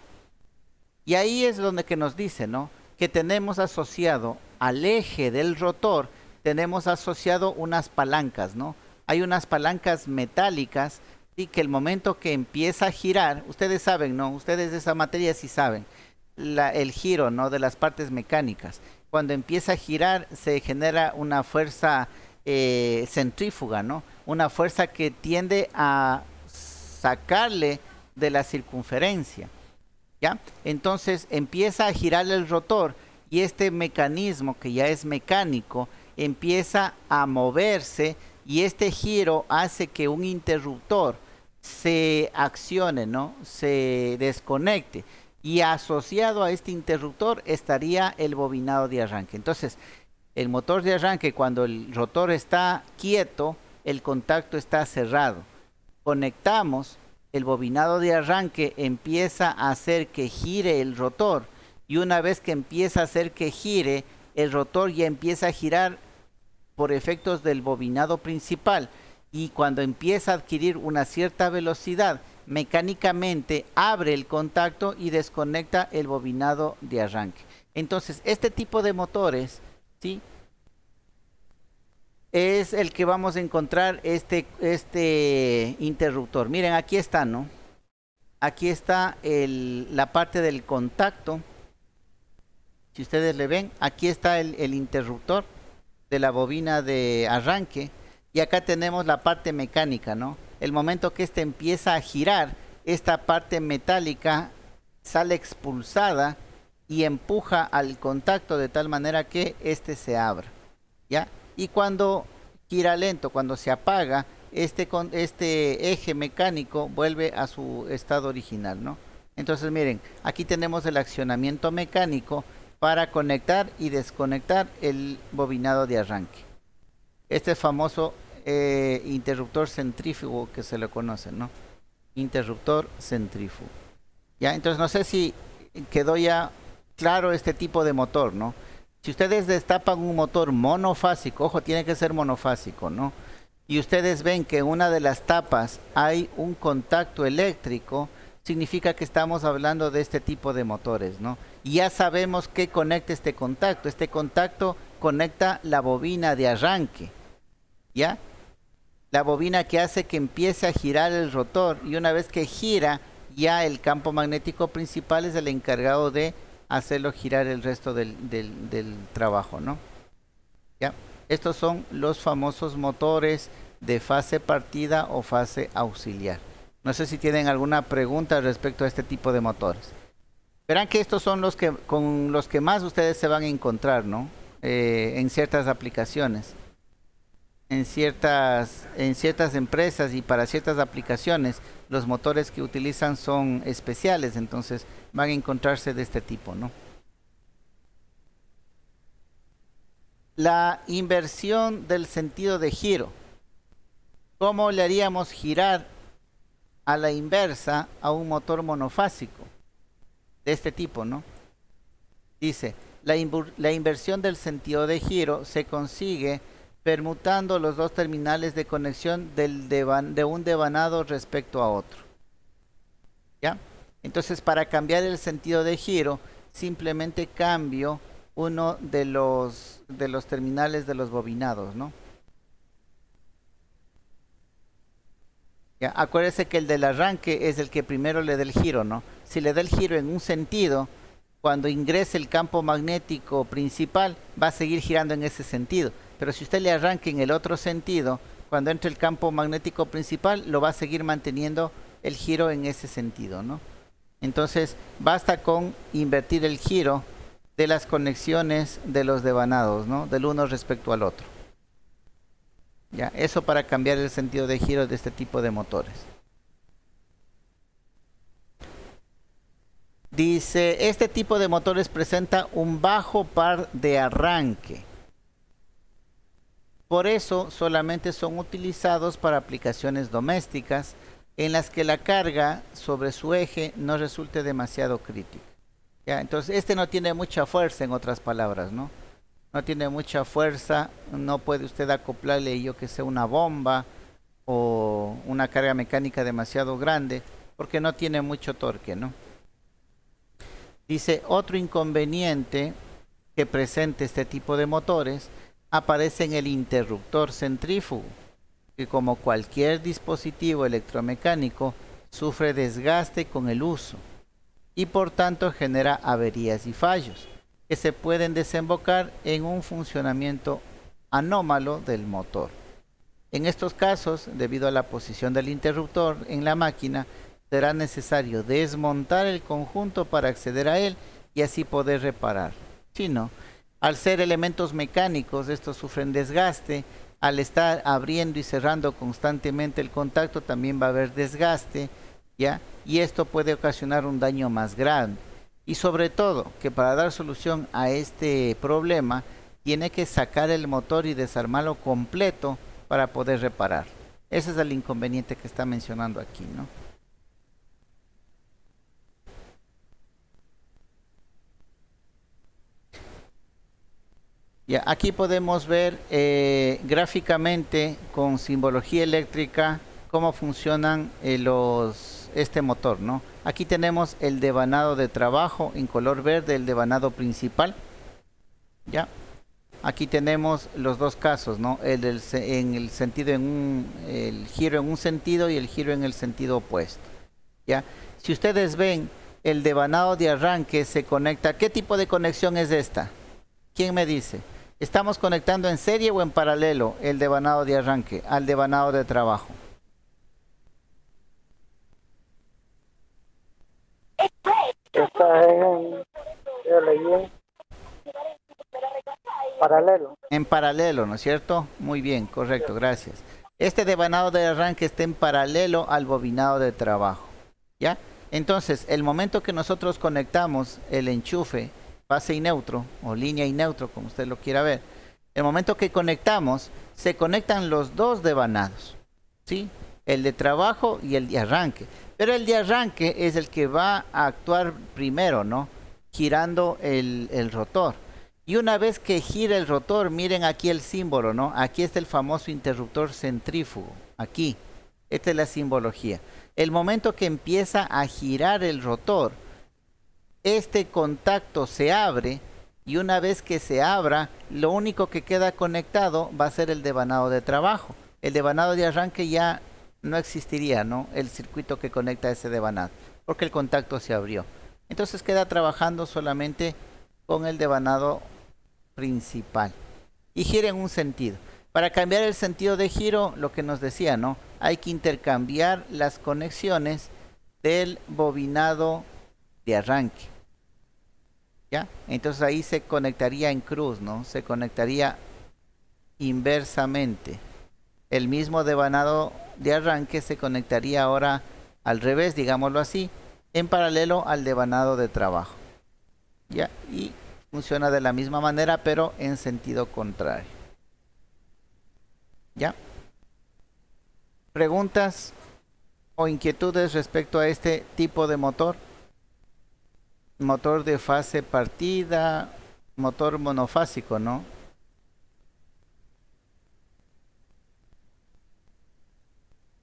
Y ahí es donde que nos dice, ¿no? Que tenemos asociado al eje del rotor, tenemos asociado unas palancas, ¿no? Hay unas palancas metálicas y que el momento que empieza a girar, ustedes saben, ¿no? Ustedes de esa materia sí saben, el giro, ¿no? De las partes mecánicas. Cuando empieza a girar se genera una fuerza centrífuga, ¿no? Una fuerza que tiende a sacarle de la circunferencia, ¿ya? Entonces empieza a girar el rotor y este mecanismo que ya es mecánico empieza a moverse y este giro hace que un interruptor se accione, ¿no? Se desconecte y asociado a este interruptor estaría el bobinado de arranque. Entonces, el motor de arranque, cuando el rotor está quieto, el contacto está cerrado. Conectamos, el bobinado de arranque empieza a hacer que gire el rotor y una vez que empieza a hacer que gire, el rotor ya empieza a girar por efectos del bobinado principal y cuando empieza a adquirir una cierta velocidad, mecánicamente abre el contacto y desconecta el bobinado de arranque. Entonces, este tipo de motores, ¿sí? Es el que vamos a encontrar este interruptor. Miren, aquí está, ¿no? Aquí está la parte del contacto. Si ustedes le ven, aquí está el interruptor de la bobina de arranque. Y acá tenemos la parte mecánica, ¿no? El momento que este empieza a girar, esta parte metálica sale expulsada y empuja al contacto de tal manera que este se abra, ¿ya? Y cuando gira lento, cuando se apaga, este eje mecánico vuelve a su estado original, ¿no? Entonces miren, aquí tenemos el accionamiento mecánico para conectar y desconectar el bobinado de arranque. Este famoso interruptor centrífugo que se lo conoce, ¿no? Interruptor centrífugo. Ya, entonces no sé si quedó ya claro este tipo de motor, ¿no? Si ustedes destapan un motor monofásico, ojo, tiene que ser monofásico, ¿no? Y ustedes ven que en una de las tapas hay un contacto eléctrico, significa que estamos hablando de este tipo de motores, ¿no? Y ya sabemos qué conecta este contacto. Este contacto conecta la bobina de arranque, ¿ya? La bobina que hace que empiece a girar el rotor y una vez que gira, ya el campo magnético principal es el encargado de hacerlo girar el resto del trabajo, ¿no? ¿Ya? Estos son los famosos motores de fase partida o fase auxiliar. No sé si tienen alguna pregunta respecto a este tipo de motores. Verán que estos son con los que más ustedes se van a encontrar, ¿no? En ciertas aplicaciones. en ciertas empresas y para ciertas aplicaciones, los motores que utilizan son especiales, entonces van a encontrarse de este tipo, ¿no? La inversión del sentido de giro. ¿Cómo le haríamos girar a la inversa a un motor monofásico de este tipo, ¿no? Dice, la inversión del sentido de giro se consigue permutando los dos terminales de conexión de un devanado respecto a otro. ¿Ya? Entonces, para cambiar el sentido de giro, simplemente cambio uno de los terminales de los bobinados, ¿no? Ya, acuérdese que el del arranque es el que primero le da el giro, ¿no? Si le da el giro en un sentido, cuando ingrese el campo magnético principal, va a seguir girando en ese sentido. Pero si usted le arranca en el otro sentido, cuando entre el campo magnético principal, lo va a seguir manteniendo el giro en ese sentido, ¿no? Entonces, basta con invertir el giro de las conexiones de los devanados, ¿no? Del uno respecto al otro. Ya, eso para cambiar el sentido de giro de este tipo de motores. Dice, este tipo de motores presenta un bajo par de arranque. Por eso solamente son utilizados para aplicaciones domésticas en las que la carga sobre su eje no resulte demasiado crítica. Ya, entonces este no tiene mucha fuerza, en otras palabras, ¿no? No tiene mucha fuerza, no puede usted acoplarle, yo que sé, una bomba o una carga mecánica demasiado grande, porque no tiene mucho torque, ¿no? Dice, otro inconveniente que presenta este tipo de motores aparece en el interruptor centrífugo, que como cualquier dispositivo electromecánico sufre desgaste con el uso y por tanto genera averías y fallos que se pueden desembocar en un funcionamiento anómalo del motor. En estos casos, debido a la posición del interruptor en la máquina, será necesario desmontar el conjunto para acceder a él y así poder reparar. Si no, al ser elementos mecánicos, estos sufren desgaste. Al estar abriendo y cerrando constantemente el contacto, también va a haber desgaste, ¿ya? Y esto puede ocasionar un daño más grave. Y sobre todo, que para dar solución a este problema, tiene que sacar el motor y desarmarlo completo para poder reparar. Ese es el inconveniente que está mencionando aquí, ¿no? Ya, aquí podemos ver gráficamente con simbología eléctrica cómo funcionan este motor, ¿no? Aquí tenemos el devanado de trabajo en color verde, el devanado principal. Ya. Aquí tenemos los dos casos, ¿no? El giro en un sentido y el giro en el sentido opuesto. Ya. Si ustedes ven, el devanado de arranque se conecta. ¿Qué tipo de conexión es esta? ¿Quién me dice? ¿Estamos conectando en serie o en paralelo el devanado de arranque al devanado de trabajo? Esta es yo leí paralelo. En paralelo, ¿no es cierto? Muy bien, correcto, gracias. Este devanado de arranque está en paralelo al bobinado de trabajo, ¿ya? Entonces, el momento que nosotros conectamos el enchufe, base y neutro, o línea y neutro, como usted lo quiera ver, el momento que conectamos, se conectan los dos devanados, ¿sí? El de trabajo y el de arranque. Pero el de arranque es el que va a actuar primero, ¿no? Girando el rotor. Y una vez que gira el rotor, miren aquí el símbolo, ¿no? Aquí está el famoso interruptor centrífugo. Aquí. Esta es la simbología. El momento que empieza a girar el rotor, este contacto se abre y una vez que se abra, lo único que queda conectado va a ser el devanado de trabajo. El devanado de arranque ya no existiría, ¿no? El circuito que conecta ese devanado, porque el contacto se abrió. Entonces queda trabajando solamente con el devanado principal y gira en un sentido. Para cambiar el sentido de giro, lo que nos decía, ¿no? Hay que intercambiar las conexiones del bobinado de arranque. ¿Ya? Entonces ahí se conectaría en cruz, ¿no? Se conectaría inversamente. El mismo devanado de arranque se conectaría ahora al revés, digámoslo así, en paralelo al devanado de trabajo. ¿Ya? Y funciona de la misma manera, pero en sentido contrario. ¿Ya? ¿Preguntas o inquietudes respecto a este tipo de motor? Motor de fase partida, motor monofásico, ¿no?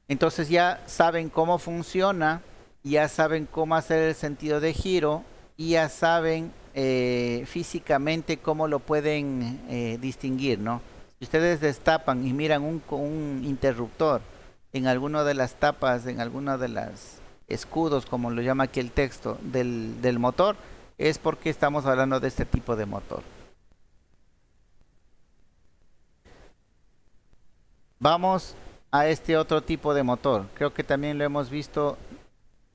Entonces ya saben cómo funciona, ya saben cómo hacer el sentido de giro y ya saben físicamente cómo lo pueden distinguir, ¿no? Si ustedes destapan y miran un interruptor en alguna de las tapas, en alguna de las escudos, como lo llama aquí el texto, del motor, es porque estamos hablando de este tipo de motor. Vamos a este otro tipo de motor. Creo que también lo hemos visto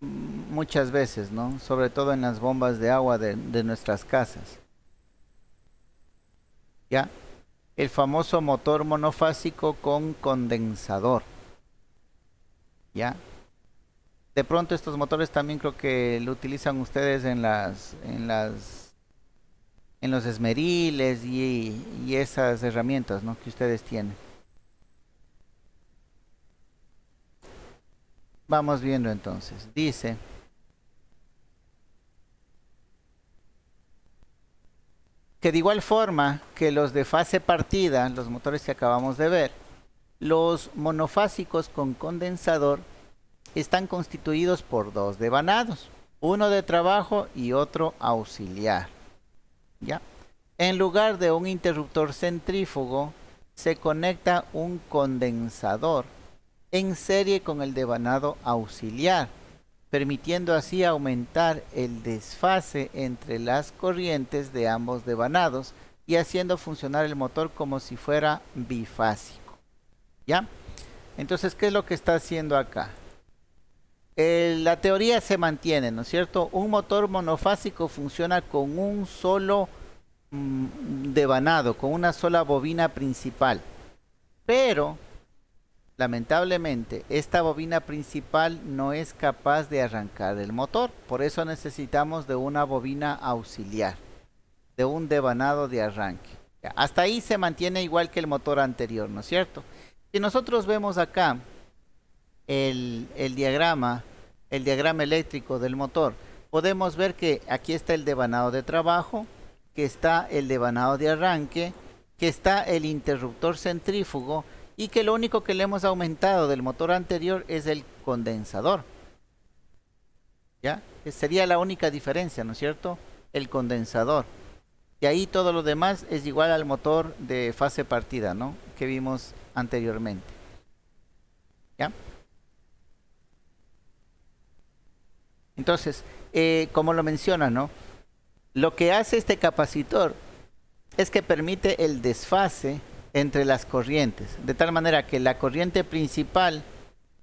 muchas veces, ¿no? Sobre todo en las bombas de agua de nuestras casas. ¿Ya? El famoso motor monofásico con condensador. ¿Ya? De pronto estos motores también creo que lo utilizan ustedes en los esmeriles y esas herramientas, ¿no? Que ustedes tienen. Vamos viendo entonces. Dice: que de igual forma que los de fase partida, los motores que acabamos de ver, los monofásicos con condensador están constituidos por dos devanados, uno de trabajo y otro auxiliar. ¿Ya? En lugar de un interruptor centrífugo, se conecta un condensador en serie con el devanado auxiliar, permitiendo así aumentar el desfase entre las corrientes de ambos devanados y haciendo funcionar el motor como si fuera bifásico. ¿Ya? Entonces, ¿qué es lo que está haciendo acá? La teoría se mantiene, ¿no es cierto? Un motor monofásico funciona con un solo devanado, con una sola bobina principal. Pero, lamentablemente, esta bobina principal no es capaz de arrancar el motor. Por eso necesitamos de una bobina auxiliar, de un devanado de arranque. Hasta ahí se mantiene igual que el motor anterior, ¿no es cierto? Si nosotros vemos acá el diagrama eléctrico del motor, podemos ver que aquí está el devanado de trabajo, que está el devanado de arranque, que está el interruptor centrífugo y que lo único que le hemos aumentado del motor anterior es el condensador. ¿Ya? Sería la única diferencia, ¿no es cierto? El condensador. Y ahí todo lo demás es igual al motor de fase partida, ¿no? Que vimos anteriormente. ¿Ya? Entonces, como lo menciona, ¿no? Lo que hace este capacitor es que permite el desfase entre las corrientes, de tal manera que la corriente principal,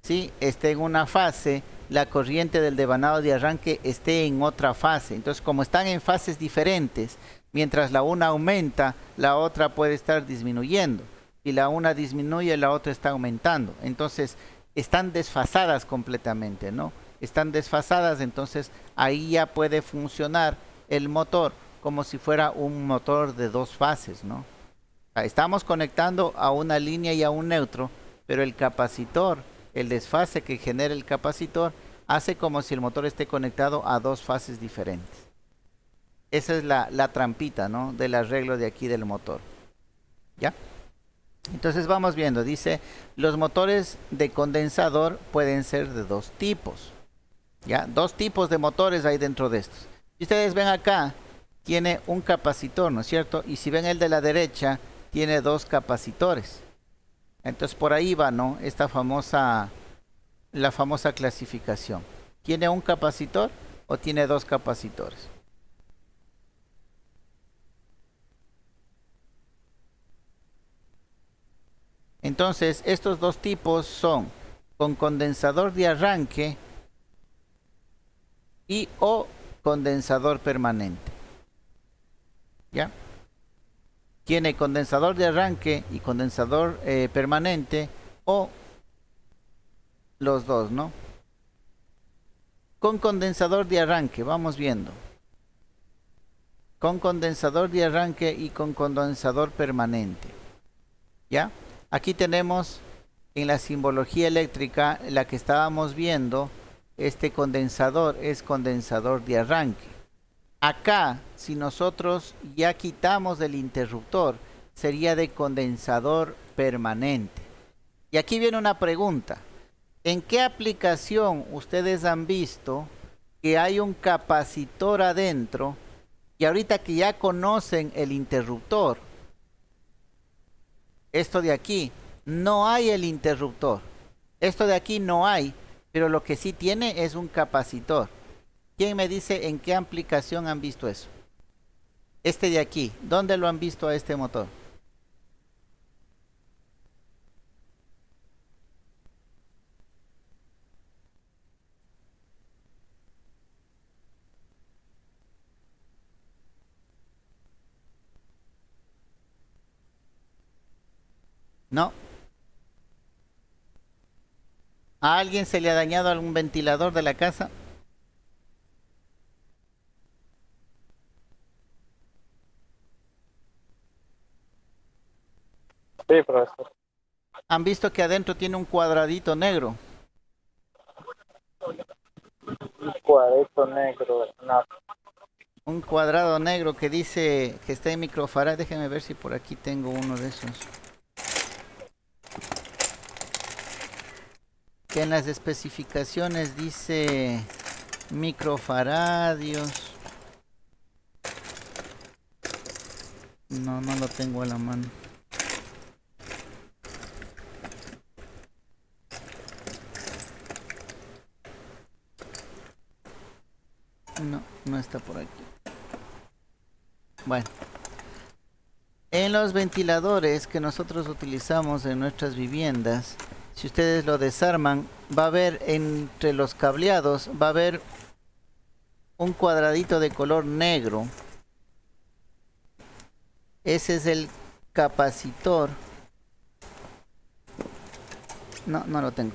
¿sí?, esté en una fase, la corriente del devanado de arranque esté en otra fase. Entonces, como están en fases diferentes, mientras la una aumenta, la otra puede estar disminuyendo. Y la una disminuye, la otra está aumentando. Entonces, están desfasadas completamente, ¿no? Están desfasadas, entonces ahí ya puede funcionar el motor como si fuera un motor de dos fases, ¿no? Estamos conectando a una línea y a un neutro, pero el capacitor, el desfase que genera el capacitor, hace como si el motor esté conectado a dos fases diferentes. Esa es la trampita, ¿no?, del arreglo de aquí del motor. ¿Ya? Entonces vamos viendo, dice, los motores de condensador pueden ser de dos tipos. ¿Ya? Dos tipos de motores hay dentro de estos. Si ustedes ven acá, tiene un capacitor, ¿no es cierto? Y si ven el de la derecha, tiene dos capacitores. Entonces por ahí va, ¿no?, la famosa clasificación. ¿Tiene un capacitor o tiene dos capacitores? Entonces, estos dos tipos son con condensador de arranque y o condensador permanente. ¿Ya? Tiene condensador de arranque y condensador permanente o los dos, ¿no? Con condensador de arranque, vamos viendo. Con condensador de arranque y con condensador permanente. ¿Ya? Aquí tenemos en la simbología eléctrica la que estábamos viendo. Este condensador es condensador de arranque. Acá, si nosotros ya quitamos el interruptor, sería de condensador permanente. Y aquí viene una pregunta. ¿En qué aplicación ustedes han visto que hay un capacitor adentro y ahorita que ya conocen el interruptor, esto de aquí, no hay el interruptor? Esto de aquí no hay, pero lo que sí tiene es un capacitor. ¿Quién me dice en qué aplicación han visto eso? Este de aquí, ¿dónde lo han visto a este motor? No. ¿A alguien se le ha dañado algún ventilador de la casa? Sí, profesor. ¿Han visto que adentro tiene un cuadradito negro? Un cuadrito negro. No. Un cuadrado negro que dice que está en microfarad. Déjenme ver si por aquí tengo uno de esos. Que en las especificaciones dice microfaradios. No, no lo tengo a la mano. No, no está por aquí. Bueno. En los ventiladores que nosotros utilizamos en nuestras viviendas, si ustedes lo desarman, va a haber entre los cableados, va a haber un cuadradito de color negro. Ese es el capacitor. No, no lo tengo.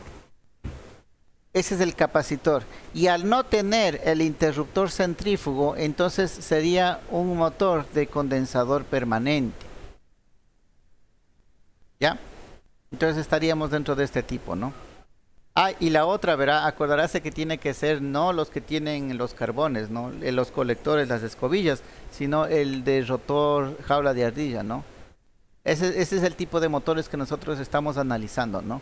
Ese es el capacitor. Y al no tener el interruptor centrífugo, entonces sería un motor de condensador permanente. ¿Ya? Entonces estaríamos dentro de este tipo, ¿no? Ah, y la otra, ¿verdad? Acordarse que tiene que ser no los que tienen los carbones, ¿no? Los colectores, las escobillas, sino el de rotor, jaula de ardilla, ¿no? Ese es el tipo de motores que nosotros estamos analizando, ¿no?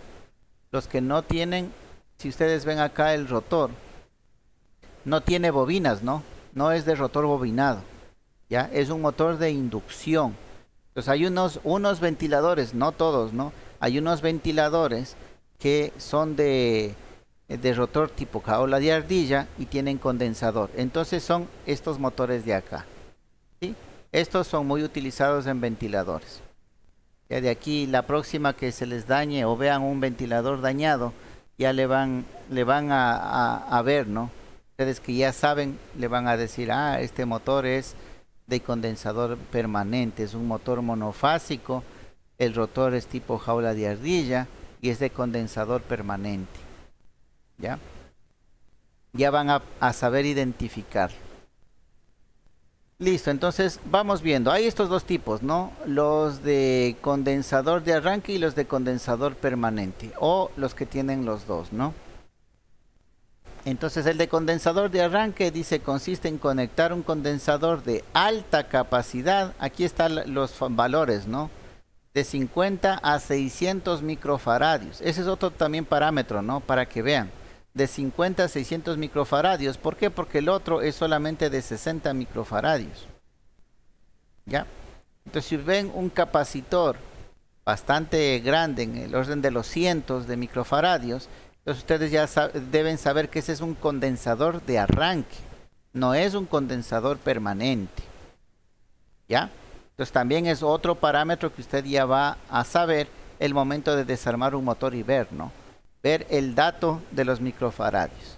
Los que no tienen, si ustedes ven acá el rotor, no tiene bobinas, ¿no? No es de rotor bobinado, ¿ya? Es un motor de inducción. Entonces hay unos ventiladores, no todos, ¿no? Hay unos ventiladores que son de rotor tipo jaula de ardilla y tienen condensador. Entonces son estos motores de acá, ¿sí? Estos son muy utilizados en ventiladores. Ya de aquí, la próxima que se les dañe o vean un ventilador dañado, ya le van a ver, ¿no? Ustedes que ya saben, le van a decir, ah, este motor es de condensador permanente, es un motor monofásico, el rotor es tipo jaula de ardilla y es de condensador permanente. ¿Ya? Ya van a saber identificar. Listo, entonces vamos viendo. Hay estos dos tipos, ¿no? Los de condensador de arranque y los de condensador permanente. O los que tienen los dos, ¿no? Entonces el de condensador de arranque dice consiste en conectar un condensador de alta capacidad. Aquí están los valores, ¿no? De 50 a 600 microfaradios. Ese es otro también parámetro, ¿no? Para que vean. De 50 a 600 microfaradios. ¿Por qué? Porque el otro es solamente de 60 microfaradios. ¿Ya? Entonces si ven un capacitor bastante grande, en el orden de los cientos de microfaradios, entonces ustedes ya deben saber que ese es un condensador de arranque. No es un condensador permanente. ¿Ya? Entonces también es otro parámetro que usted ya va a saber el momento de desarmar un motor y ver, ¿no? Ver el dato de los microfaradios.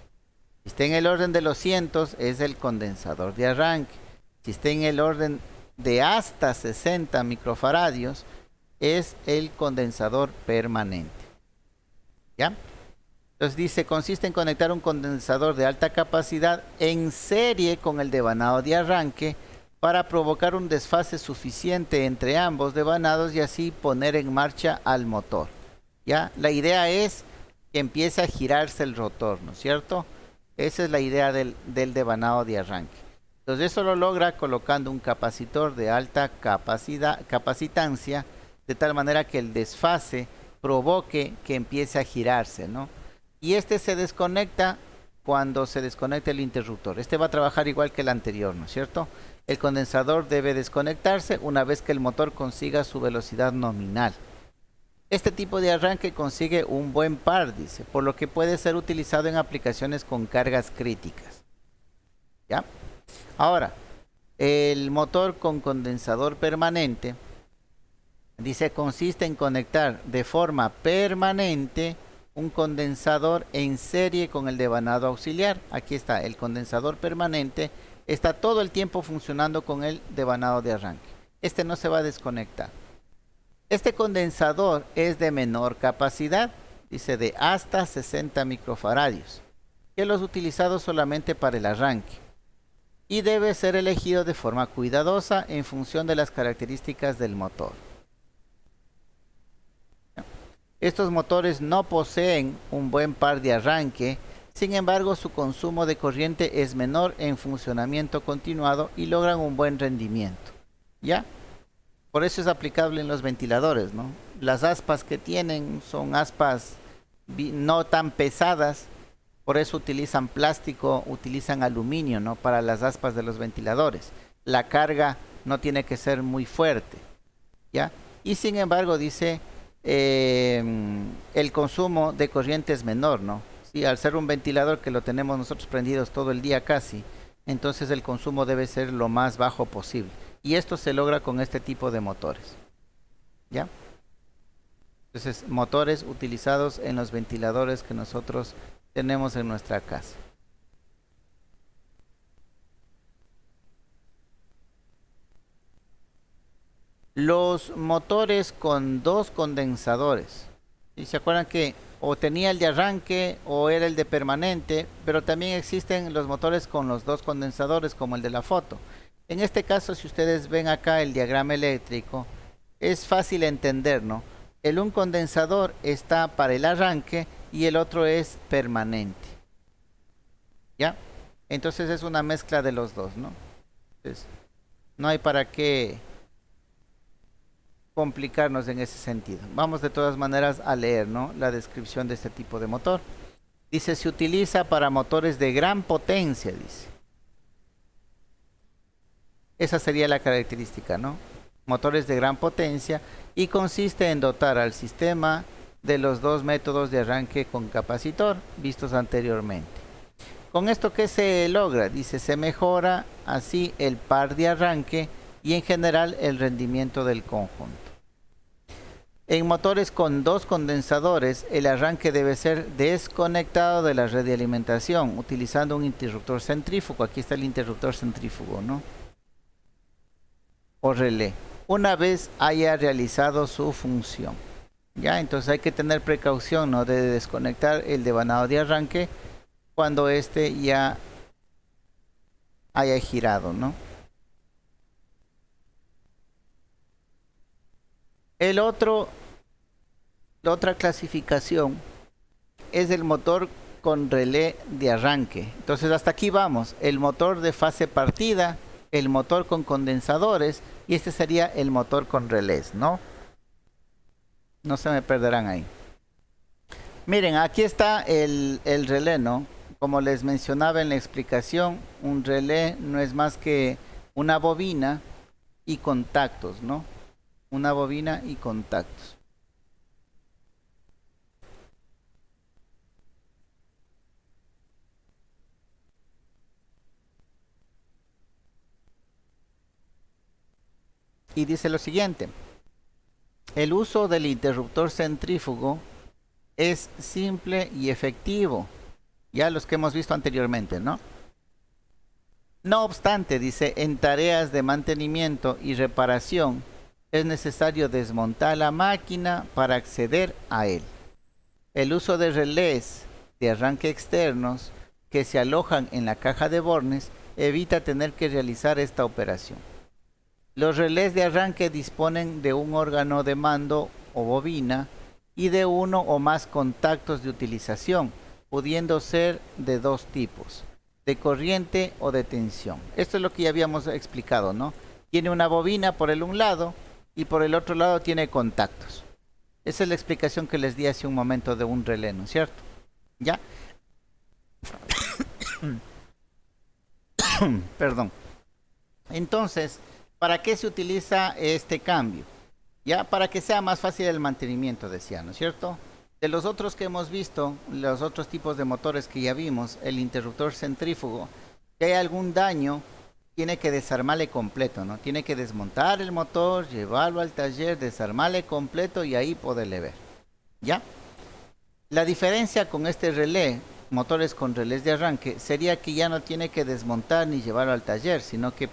Si está en el orden de los cientos, es el condensador de arranque. Si está en el orden de hasta 60 microfaradios, es el condensador permanente. ¿Ya? Entonces dice, consiste en conectar un condensador de alta capacidad en serie con el devanado de arranque para provocar un desfase suficiente entre ambos devanados y así poner en marcha al motor. ¿Ya? La idea es que empiece a girarse el rotor, ¿no es cierto? Esa es la idea del devanado de arranque. Entonces eso lo logra colocando un capacitor de alta capacitancia, de tal manera que el desfase provoque que empiece a girarse, ¿no? Y este se desconecta cuando se desconecta el interruptor. Este va a trabajar igual que el anterior, ¿no es cierto? El condensador debe desconectarse una vez que el motor consiga su velocidad nominal. Este tipo de arranque consigue un buen par, dice, por lo que puede ser utilizado en aplicaciones con cargas críticas. ¿Ya? Ahora, el motor con condensador permanente, dice, consiste en conectar de forma permanente un condensador en serie con el devanado auxiliar. Aquí está, el condensador permanente está todo el tiempo funcionando con el devanado de arranque. Este no se va a desconectar. Este condensador es de menor capacidad, dice de hasta 60 microfaradios, que los utilizados solamente para el arranque. Y debe ser elegido de forma cuidadosa en función de las características del motor. Estos motores no poseen un buen par de arranque, sin embargo su consumo de corriente es menor en funcionamiento continuado y logran un buen rendimiento. ¿Ya? Por eso es aplicable en los ventiladores, ¿no? Las aspas que tienen son aspas no tan pesadas, por eso utilizan plástico, utilizan aluminio, ¿no? Para las aspas de los ventiladores. La carga no tiene que ser muy fuerte, ¿ya? Y sin embargo dice, el consumo de corriente es menor, ¿no? Sí, al ser un ventilador que lo tenemos nosotros prendidos todo el día casi, entonces el consumo debe ser lo más bajo posible. Y esto se logra con este tipo de motores. ¿Ya? Entonces, motores utilizados en los ventiladores que nosotros tenemos en nuestra casa. Los motores con dos condensadores. ¿Y se acuerdan que o tenía el de arranque o era el de permanente? Pero también existen los motores con los dos condensadores como el de la foto. En este caso, si ustedes ven acá el diagrama eléctrico, es fácil entender, ¿no? Un condensador está para el arranque y el otro es permanente. ¿Ya? Entonces es una mezcla de los dos, ¿no? Entonces, no hay para qué complicarnos en ese sentido. Vamos de todas maneras a leer, ¿no? La descripción de este tipo de motor. Dice, se utiliza para motores de gran potencia, dice. Esa sería la característica, ¿no? Motores de gran potencia, y consiste en dotar al sistema de los dos métodos de arranque con capacitor vistos anteriormente. ¿Con esto qué se logra? Dice, se mejora así el par de arranque y en general el rendimiento del conjunto. En motores con dos condensadores, el arranque debe ser desconectado de la red de alimentación utilizando un interruptor centrífugo. Aquí está el interruptor centrífugo, ¿no? O relé, una vez haya realizado su función. Ya, entonces hay que tener precaución, ¿no? De desconectar el devanado de arranque cuando este ya haya girado, ¿no? La otra clasificación es el motor con relé de arranque. Entonces hasta aquí vamos, el motor de fase partida, el motor con condensadores, y este sería el motor con relés, ¿no? No se me perderán ahí. Miren, aquí está el relé, ¿no? Como les mencionaba en la explicación, un relé no es más que una bobina y contactos, ¿no? Una bobina y contactos. Y dice lo siguiente: el uso del interruptor centrífugo es simple y efectivo, ya los que hemos visto anteriormente, ¿no? No obstante, dice, en tareas de mantenimiento y reparación es necesario desmontar la máquina para acceder a él. El uso de relés de arranque externos que se alojan en la caja de bornes evita tener que realizar esta operación. Los relés de arranque disponen de un órgano de mando o bobina y de uno o más contactos de utilización, pudiendo ser de dos tipos, de corriente o de tensión. Esto es lo que ya habíamos explicado, ¿no? Tiene una bobina por el un lado y por el otro lado tiene contactos. Esa es la explicación que les di hace un momento de un relé, ¿no es cierto? ¿Ya? Perdón. Entonces, ¿para qué se utiliza este cambio? Ya, para que sea más fácil el mantenimiento, decía, ¿no es cierto? De los otros que hemos visto, los otros tipos de motores que ya vimos, el interruptor centrífugo, si hay algún daño, tiene que desarmarle completo, ¿no? Tiene que desmontar el motor, llevarlo al taller, desarmarle completo y ahí poderle ver. ¿Ya? La diferencia con este relé, motores con relés de arranque, sería que ya no tiene que desmontar ni llevarlo al taller, sino que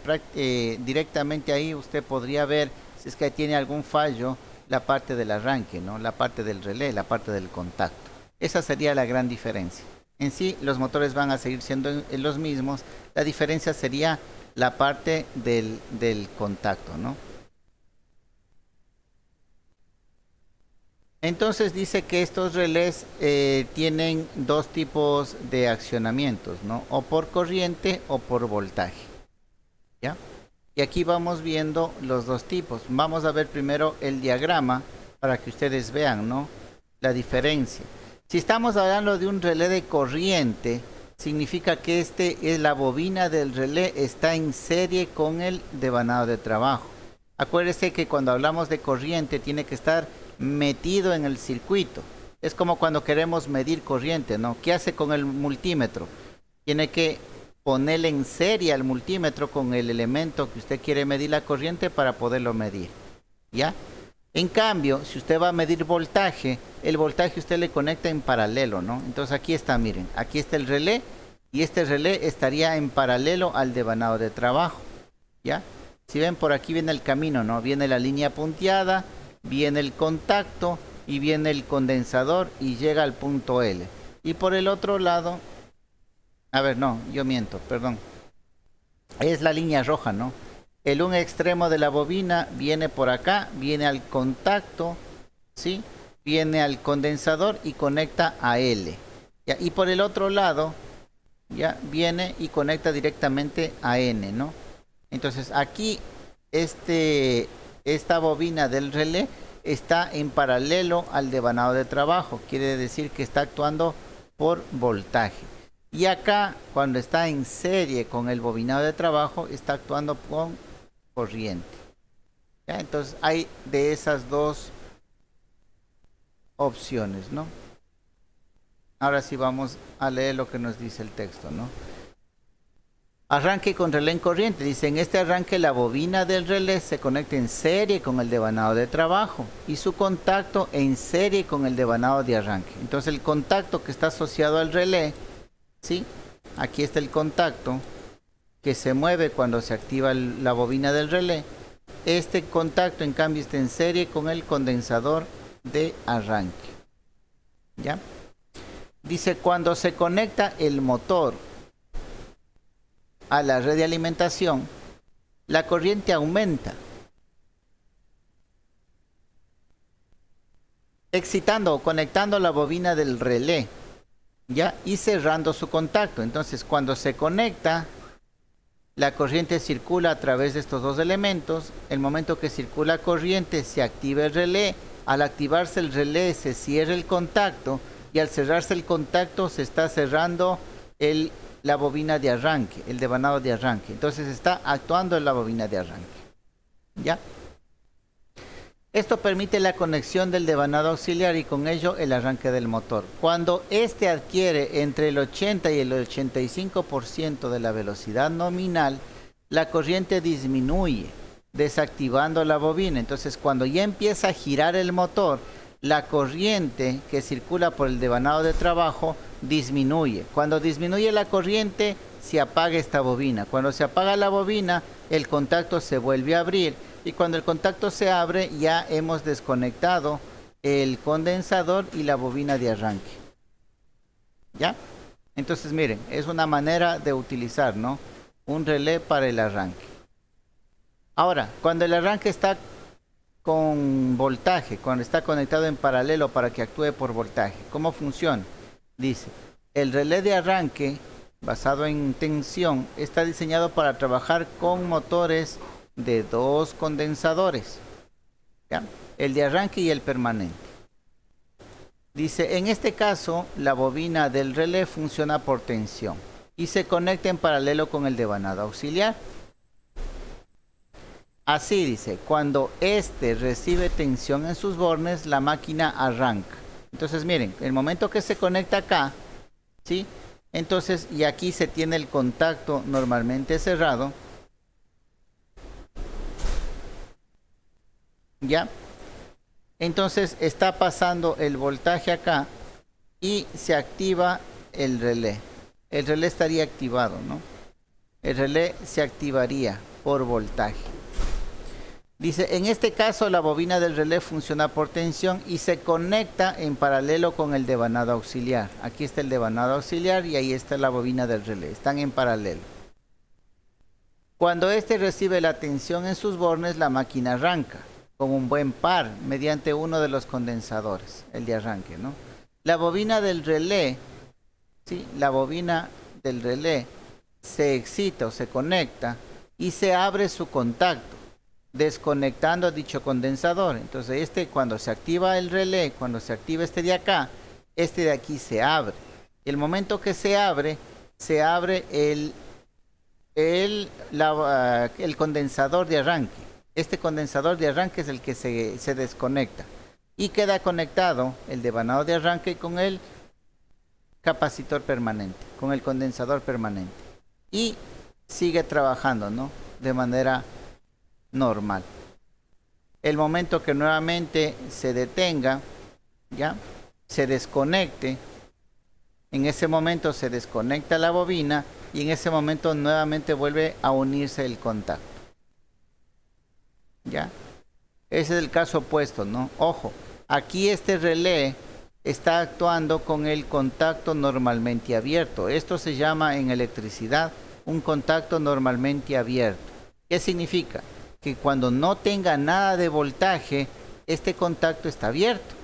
directamente ahí usted podría ver si es que tiene algún fallo la parte del arranque, ¿no? La parte del relé, la parte del contacto. Esa sería la gran diferencia. En sí, los motores van a seguir siendo los mismos. La diferencia sería la parte del contacto, ¿no? Entonces dice que estos relés tienen dos tipos de accionamientos, ¿no? O por corriente o por voltaje. ¿Ya? Y aquí vamos viendo los dos tipos. Vamos a ver primero el diagrama para que ustedes vean, ¿no? La diferencia. Si estamos hablando de un relé de corriente, significa que la bobina del relé está en serie con el devanado de trabajo. Acuérdese que cuando hablamos de corriente tiene que estar metido en el circuito. Es como cuando queremos medir corriente, ¿no? ¿Qué hace con el multímetro? Tiene que ponerle en serie al multímetro con el elemento que usted quiere medir la corriente para poderlo medir. ¿Ya? En cambio, si usted va a medir voltaje, el voltaje usted le conecta en paralelo, ¿no? Entonces aquí está, miren, aquí está el relé y este relé estaría en paralelo al devanado de trabajo. ¿Ya? Si ven, por aquí viene el camino, ¿no? Viene la línea punteada, viene el contacto y viene el condensador y llega al punto L. Y por el otro lado, a ver, no, yo miento, perdón. Es la línea roja, ¿no? El un extremo de la bobina viene por acá, viene al contacto, ¿sí? Viene al condensador y conecta a L. ¿Ya? Y por el otro lado, ya viene y conecta directamente a N, ¿no? Entonces aquí esta bobina del relé está en paralelo al devanado de trabajo. Quiere decir que está actuando por voltaje. Y acá, cuando está en serie con el bobinado de trabajo, está actuando con corriente. ¿Ya? Entonces hay de esas dos opciones, ¿no? Ahora sí vamos a leer lo que nos dice el texto, ¿no? Arranque con relé en corriente. Dice, en este arranque la bobina del relé se conecta en serie con el devanado de trabajo y su contacto en serie con el devanado de arranque. Entonces el contacto que está asociado al relé, ¿sí? Aquí está el contacto que se mueve cuando se activa la bobina del relé. Este contacto en cambio está en serie con el condensador de arranque. ¿Ya? Dice, cuando se conecta el motor a la red de alimentación, la corriente aumenta, excitando o conectando la bobina del relé, ¿ya? Y cerrando su contacto. Entonces, cuando se conecta, la corriente circula a través de estos dos elementos. El momento que circula corriente, se activa el relé. Al activarse el relé, se cierra el contacto, y al cerrarse el contacto, se está cerrando la bobina de arranque, el devanado de arranque. Entonces está actuando en la bobina de arranque. ¿Ya? Esto permite la conexión del devanado auxiliar y con ello el arranque del motor. Cuando este adquiere entre el 80 y el 85% de la velocidad nominal, la corriente disminuye, desactivando la bobina. Entonces, cuando ya empieza a girar el motor, la corriente que circula por el devanado de trabajo disminuye. Cuando disminuye la corriente, se apaga esta bobina. Cuando se apaga la bobina, el contacto se vuelve a abrir. Y cuando el contacto se abre, ya hemos desconectado el condensador y la bobina de arranque. ¿Ya? Entonces miren, es una manera de utilizar, ¿no? Un relé para el arranque. Ahora, cuando el arranque está con voltaje, cuando está conectado en paralelo para que actúe por voltaje, ¿cómo funciona? Dice, el relé de arranque basado en tensión está diseñado para trabajar con motores de 2 condensadores, ¿ya? El de arranque y el permanente. Dice, en este caso, la bobina del relé funciona por tensión y se conecta en paralelo con el devanado auxiliar. Así dice, cuando este recibe tensión en sus bornes, la máquina arranca. Entonces miren, el momento que se conecta acá, ¿sí? Entonces, y aquí se tiene el contacto normalmente cerrado. ¿Ya? Entonces está pasando el voltaje acá y se activa el relé. El relé estaría activado, ¿no? El relé se activaría por voltaje. Dice, en este caso la bobina del relé funciona por tensión y se conecta en paralelo con el devanado auxiliar. Aquí está el devanado auxiliar y ahí está la bobina del relé. Están en paralelo. Cuando este recibe la tensión en sus bornes, la máquina arranca con un buen par mediante uno de los condensadores, el de arranque, ¿no? La bobina del relé, ¿sí? La bobina del relé se excita o se conecta y se abre su contacto, desconectando dicho condensador. Entonces cuando se activa el relé, cuando se activa este de acá, este de aquí se abre. El momento que se abre el condensador de arranque. Este condensador de arranque es el que se desconecta y queda conectado el devanado de arranque con el capacitor permanente, con el condensador permanente, y sigue trabajando, ¿no? De manera normal. El momento que nuevamente se detenga, ya se desconecte, en ese momento se desconecta la bobina y en ese momento nuevamente vuelve a unirse el contacto. ¿Ya? Ese es el caso opuesto, ¿no? Ojo, aquí este relé está actuando con el contacto normalmente abierto. Esto se llama en electricidad un contacto normalmente abierto. ¿Qué significa? Que cuando no tenga nada de voltaje, este contacto está abierto.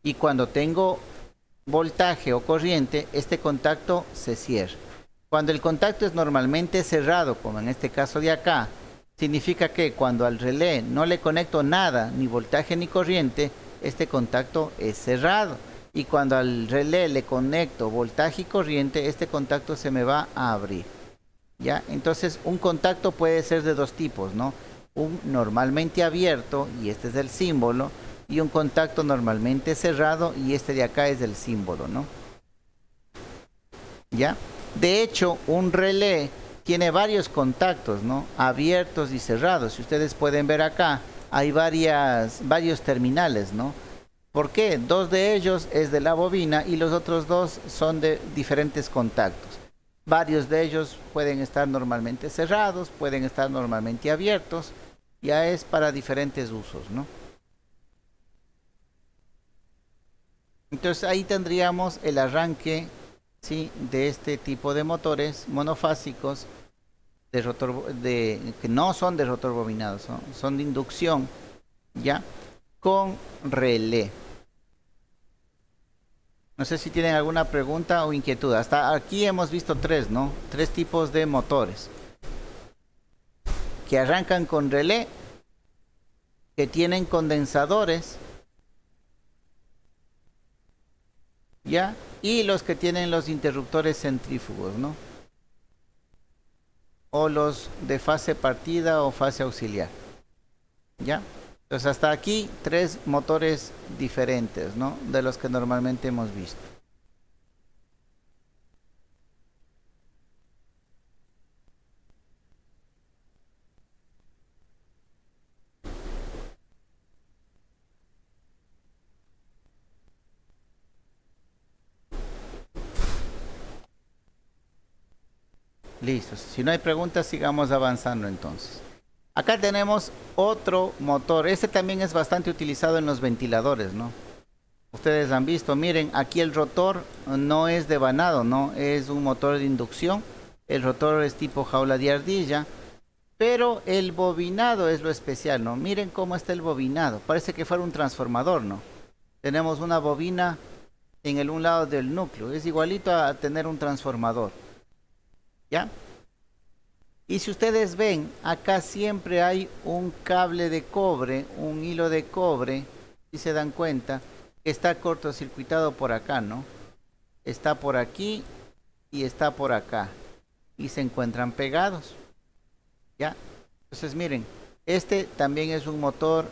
Y cuando tengo voltaje o corriente, este contacto se cierra. Cuando el contacto es normalmente cerrado, como en este caso de acá, significa que cuando al relé no le conecto nada, ni voltaje ni corriente, este contacto es cerrado. Y cuando al relé le conecto voltaje y corriente, este contacto se me va a abrir. ¿Ya? Entonces un contacto puede ser de dos tipos, ¿no? Un normalmente abierto, y este es el símbolo, y un contacto normalmente cerrado, y este de acá es el símbolo, ¿no? ¿Ya? De hecho, un relé tiene varios contactos, ¿no? Abiertos y cerrados. Si ustedes pueden ver acá, hay varios terminales, ¿no? ¿Por qué? 2 de ellos es de la bobina y los otros 2 son de diferentes contactos. Varios de ellos pueden estar normalmente cerrados, pueden estar normalmente abiertos. Ya es para diferentes usos, ¿no? Entonces ahí tendríamos el arranque, ¿sí?, de este tipo de motores monofásicos que no son de rotor bobinado, son de inducción, ¿ya? Con relé. No sé si tienen alguna pregunta o inquietud. Hasta aquí hemos visto 3, ¿no? 3 tipos de motores que arrancan con relé, que tienen condensadores, ¿ya? Y los que tienen los interruptores centrífugos, ¿no? O los de fase partida o fase auxiliar, ¿ya? Entonces hasta aquí 3 motores diferentes, ¿no? De los que normalmente hemos visto. Listo. Si no hay preguntas, sigamos avanzando entonces. Acá tenemos otro motor. Este también es bastante utilizado en los ventiladores, ¿no? Ustedes han visto, miren, aquí el rotor no es de vanado, ¿no? Es un motor de inducción. El rotor es tipo jaula de ardilla. Pero el bobinado es lo especial, ¿no? Miren cómo está el bobinado. Parece que fuera un transformador, ¿no? Tenemos una bobina en el un lado del núcleo. Es igualito a tener un transformador. ¿Ya? Y si ustedes ven, acá siempre hay un cable de cobre, un hilo de cobre, si se dan cuenta, que está cortocircuitado por acá, ¿no? Está por aquí y está por acá. Y se encuentran pegados. ¿Ya? Entonces miren, este también es un motor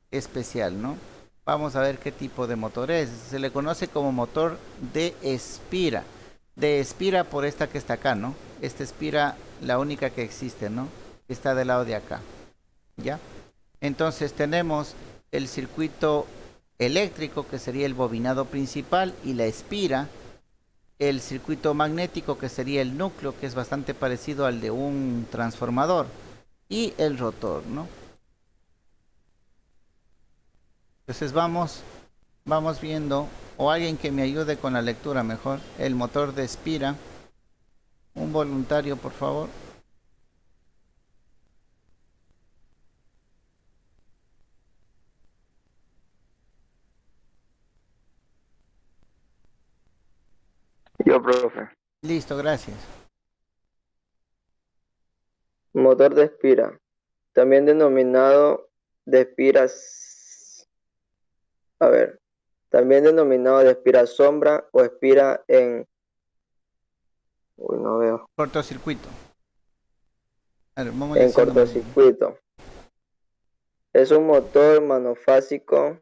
especial, ¿no? Vamos a ver qué tipo de motor es. Se le conoce como motor de espira. De espira por esta que está acá, ¿no? Esta espira, la única que existe, ¿no? Que está del lado de acá. ¿Ya? Entonces tenemos el circuito eléctrico, que sería el bobinado principal, y la espira. El circuito magnético, que sería el núcleo, que es bastante parecido al de un transformador. Y el rotor, ¿no? Entonces vamos viendo, o alguien que me ayude con la lectura mejor, el motor de espira. Un voluntario, por favor. Yo, profe. Listo, gracias. Motor de espira, también denominado de espiras, también denominado de espira sombra o espira en, no veo, Cortocircuito. A ver, vamos en diciendo. cortocircuito. Es un motor monofásico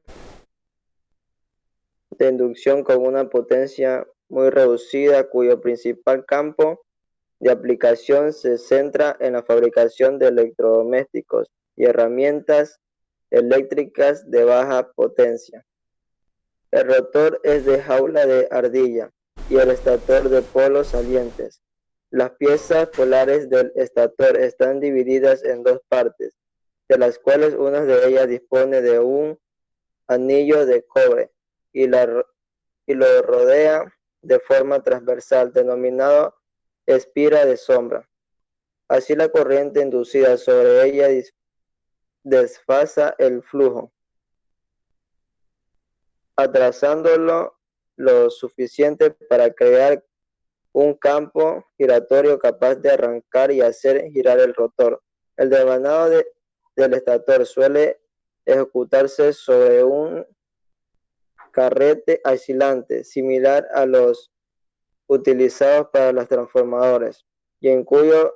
de inducción con una potencia muy reducida, cuyo principal campo de aplicación se centra en la fabricación de electrodomésticos y herramientas eléctricas de baja potencia. El rotor es de jaula de ardilla y el estator de polos salientes. Las piezas polares del estator están divididas en dos partes, de las cuales una de ellas dispone de un anillo de cobre y lo rodea de forma transversal, denominado espira de sombra. Así la corriente inducida sobre ella desfasa el flujo, atrasándolo lo suficiente para crear un campo giratorio capaz de arrancar y hacer girar el rotor. El devanado del estator suele ejecutarse sobre un carrete oscilante, similar a los utilizados para los transformadores, y en cuya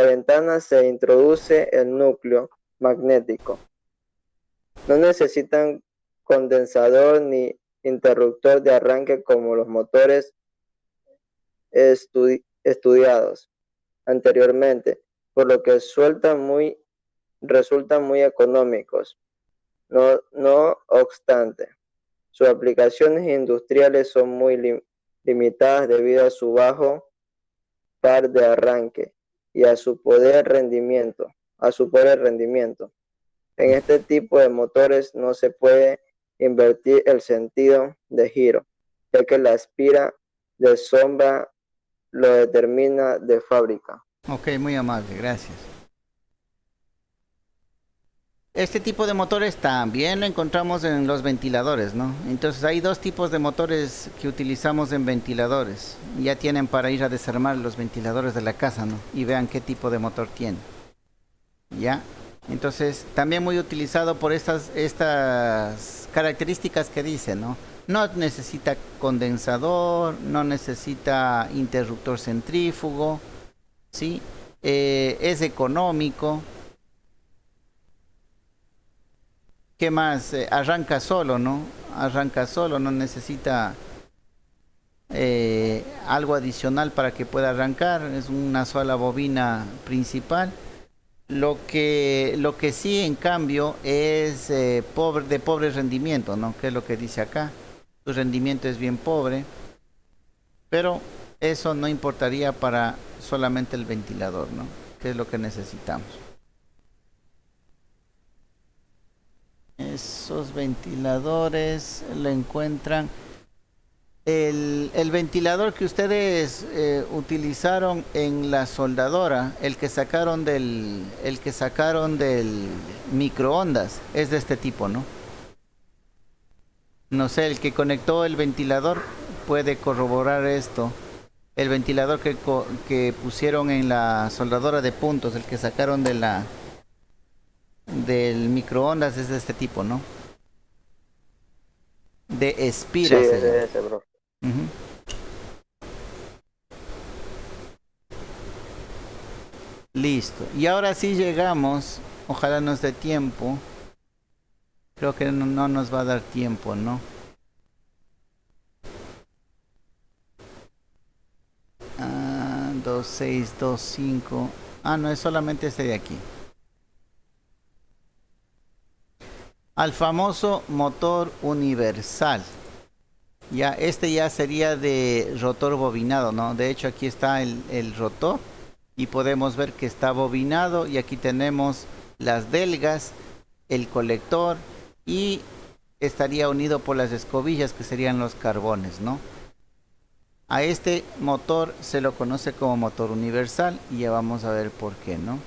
ventana se introduce el núcleo magnético. No necesitan condensador ni interruptor de arranque como los motores estudiados anteriormente, por lo que resultan muy económicos. No obstante, sus aplicaciones industriales son muy limitadas debido a su bajo par de arranque y a su poder rendimiento. En este tipo de motores no se puede invertir el sentido de giro, ya que la espira de sombra lo determina de fábrica. Ok, muy amable, gracias. Este tipo de motores también lo encontramos en los ventiladores, ¿no? Entonces hay dos tipos de motores que utilizamos en ventiladores. Ya tienen para ir a desarmar los ventiladores de la casa, ¿no? Y vean qué tipo de motor tiene. ¿Ya? Entonces, también muy utilizado por estas características que dice, ¿no? No necesita condensador, no necesita interruptor centrífugo, ¿sí? Es económico. ¿Qué más? Arranca solo, ¿no? Arranca solo, no necesita algo adicional para que pueda arrancar. Es una sola bobina principal. Lo que sí, en cambio, es de pobre rendimiento, ¿no? Que es lo que dice acá. Su rendimiento es bien pobre. Pero eso no importaría para solamente el ventilador, ¿no? Que es lo que necesitamos. Estos ventiladores lo encuentran. El ventilador que ustedes utilizaron en la soldadora, el que sacaron del microondas, es de este tipo, ¿no? No sé, el que conectó el ventilador puede corroborar esto. El ventilador que pusieron en la soldadora de puntos, el que sacaron del microondas, es de este tipo, ¿no? De Espira. Sí, se es llama. de ese, profe. Ujú. Listo. Y ahora sí llegamos. Ojalá nos dé tiempo. Creo que no nos va a dar tiempo, ¿no? 2625. No, es solamente este de aquí. Al famoso motor universal. Ya, este ya sería de rotor bobinado, ¿no? De hecho, aquí está el rotor y podemos ver que está bobinado, y aquí tenemos las delgas, el colector, y estaría unido por las escobillas, que serían los carbones, ¿no? A este motor se lo conoce como motor universal, y ya vamos a ver por qué, ¿no?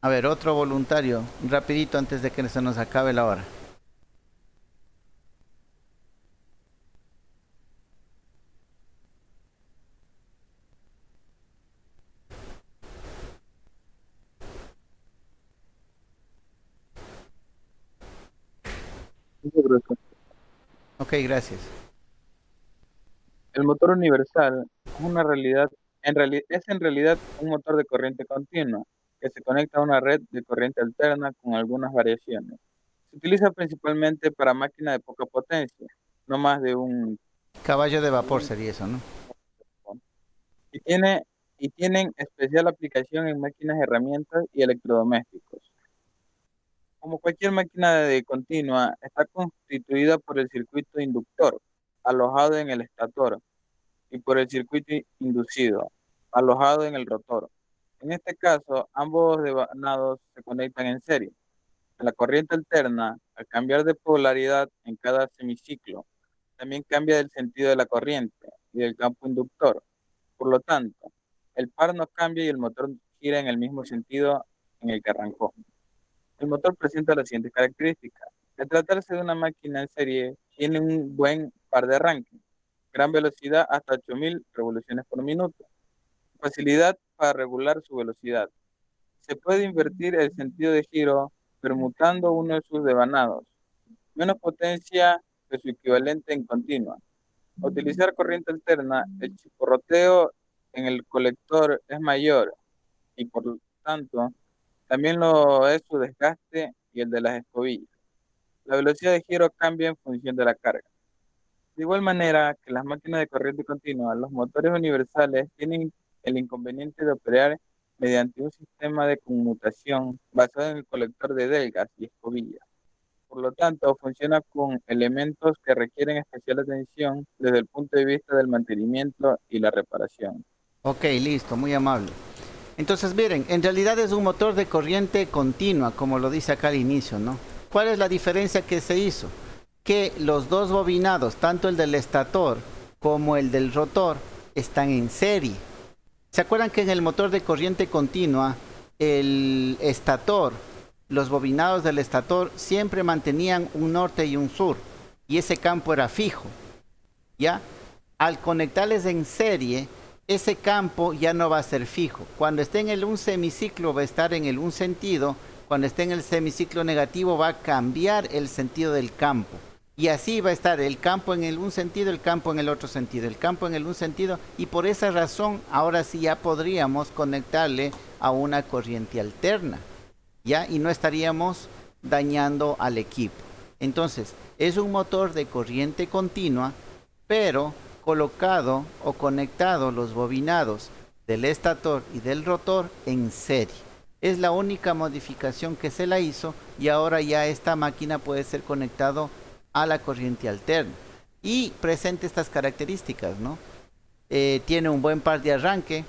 A ver, otro voluntario, rapidito antes de que se nos acabe la hora. Sí, profe. Ok, gracias. El motor universal es una realidad, es en realidad un motor de corriente continua que se conecta a una red de corriente alterna con algunas variaciones. Se utiliza principalmente para máquinas de poca potencia, no más de un Caballo de vapor sería eso, ¿no? y tiene y tienen especial aplicación en máquinas, herramientas y electrodomésticos. Como cualquier máquina de continua, está constituida por el circuito inductor, alojado en el estator, y por el circuito inducido, alojado en el rotor. En este caso, ambos devanados se conectan en serie. La corriente alterna, al cambiar de polaridad en cada semiciclo, también cambia el sentido de la corriente y del campo inductor. Por lo tanto, el par no cambia y el motor gira en el mismo sentido en el que arrancó. El motor presenta las siguientes características. Al tratarse de una máquina en serie, tiene un buen par de arranque, gran velocidad hasta 8000 revoluciones por minuto, facilidad para regular su velocidad. Se puede invertir el sentido de giro permutando uno de sus devanados, menos potencia que su equivalente en continua. Utilizar corriente alterna, el chisporroteo en el colector es mayor y por lo tanto también lo es su desgaste y el de las escobillas. La velocidad de giro cambia en función de la carga. De igual manera que las máquinas de corriente continua, los motores universales tienen el inconveniente de operar mediante un sistema de conmutación basado en el colector de delgas y escobillas. Por lo tanto, funciona con elementos que requieren especial atención desde el punto de vista del mantenimiento y la reparación. Ok, listo, muy amable. Entonces, miren, en realidad es un motor de corriente continua, como lo dice acá al inicio, ¿no? ¿Cuál es la diferencia que se hizo? Que los dos bobinados, tanto el del estator como el del rotor, están en serie. ¿Se acuerdan que en el motor de corriente continua, el estator, los bobinados del estator siempre mantenían un norte y un sur, y ese campo era fijo, ¿ya? Al conectarles en serie, ese campo ya no va a ser fijo. Cuando esté en un semiciclo va a estar en un sentido, cuando esté en el semiciclo negativo va a cambiar el sentido del campo. Y así va a estar el campo en un sentido, el campo en el otro sentido, el campo en un sentido, y por esa razón ahora sí ya podríamos conectarle a una corriente alterna, ¿ya? Y no estaríamos dañando al equipo. Entonces, es un motor de corriente continua, pero colocado o conectado los bobinados del estator y del rotor en serie. Es la única modificación que se la hizo, y ahora ya esta máquina puede ser conectado a la corriente alterna y presenta estas características, ¿no? Tiene un buen par de arranque,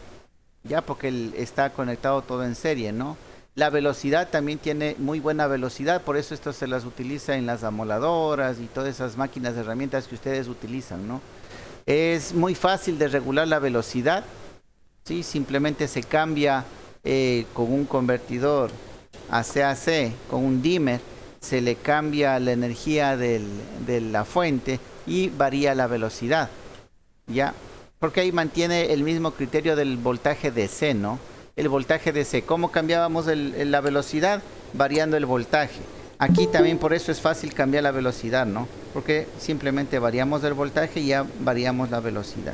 ya porque está conectado todo en serie, ¿no? La velocidad también tiene muy buena velocidad, por eso esto se las utiliza en las amoladoras y todas esas máquinas de herramientas que ustedes utilizan, ¿no? Es muy fácil de regular la velocidad, ¿sí? Simplemente se cambia con un convertidor a CAC, con un dimmer, se le cambia la energía de la fuente y varía la velocidad, ¿ya? Porque ahí mantiene el mismo criterio del voltaje DC, ¿no? El voltaje DC, ¿cómo cambiábamos la velocidad? Variando el voltaje. Aquí también por eso es fácil cambiar la velocidad, ¿no? Porque simplemente variamos el voltaje y ya variamos la velocidad.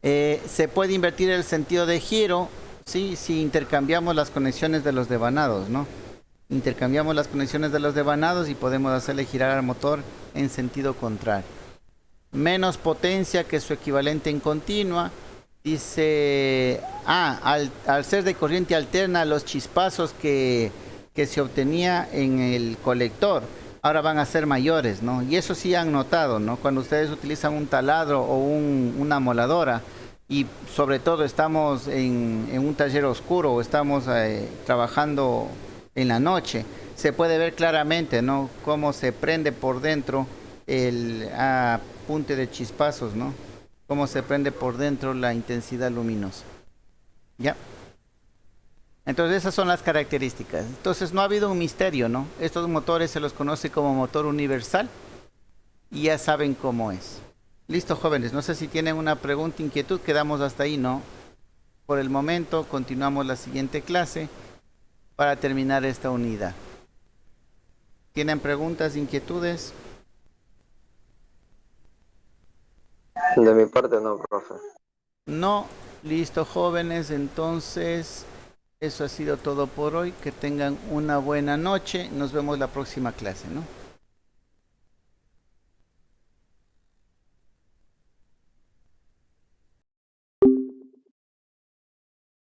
Se puede invertir el sentido de giro, ¿sí? Si intercambiamos las conexiones de los devanados, ¿no? Intercambiamos las conexiones de los devanados y podemos hacerle girar al motor en sentido contrario. Menos potencia que su equivalente en continua. Dice, al ser de corriente alterna, los chispazos que se obtenía en el colector ahora van a ser mayores, ¿no? Y eso sí han notado, ¿no? Cuando ustedes utilizan un taladro o una moladora y sobre todo estamos en un taller oscuro o estamos trabajando en la noche, se puede ver claramente, ¿no? Cómo se prende por dentro el apunte de chispazos, ¿no? Cómo se prende por dentro la intensidad luminosa. ¿Ya? Entonces esas son las características. Entonces no ha habido un misterio, ¿no? Estos motores se los conoce como motor universal y ya saben cómo es. Listo, jóvenes. No sé si tienen una pregunta, inquietud. Quedamos hasta ahí, ¿no? Por el momento continuamos la siguiente clase para terminar esta unidad. ¿Tienen preguntas, inquietudes? De mi parte no, profe. No. Listo, jóvenes. Entonces eso ha sido todo por hoy. Que tengan una buena noche. Nos vemos la próxima clase, ¿no?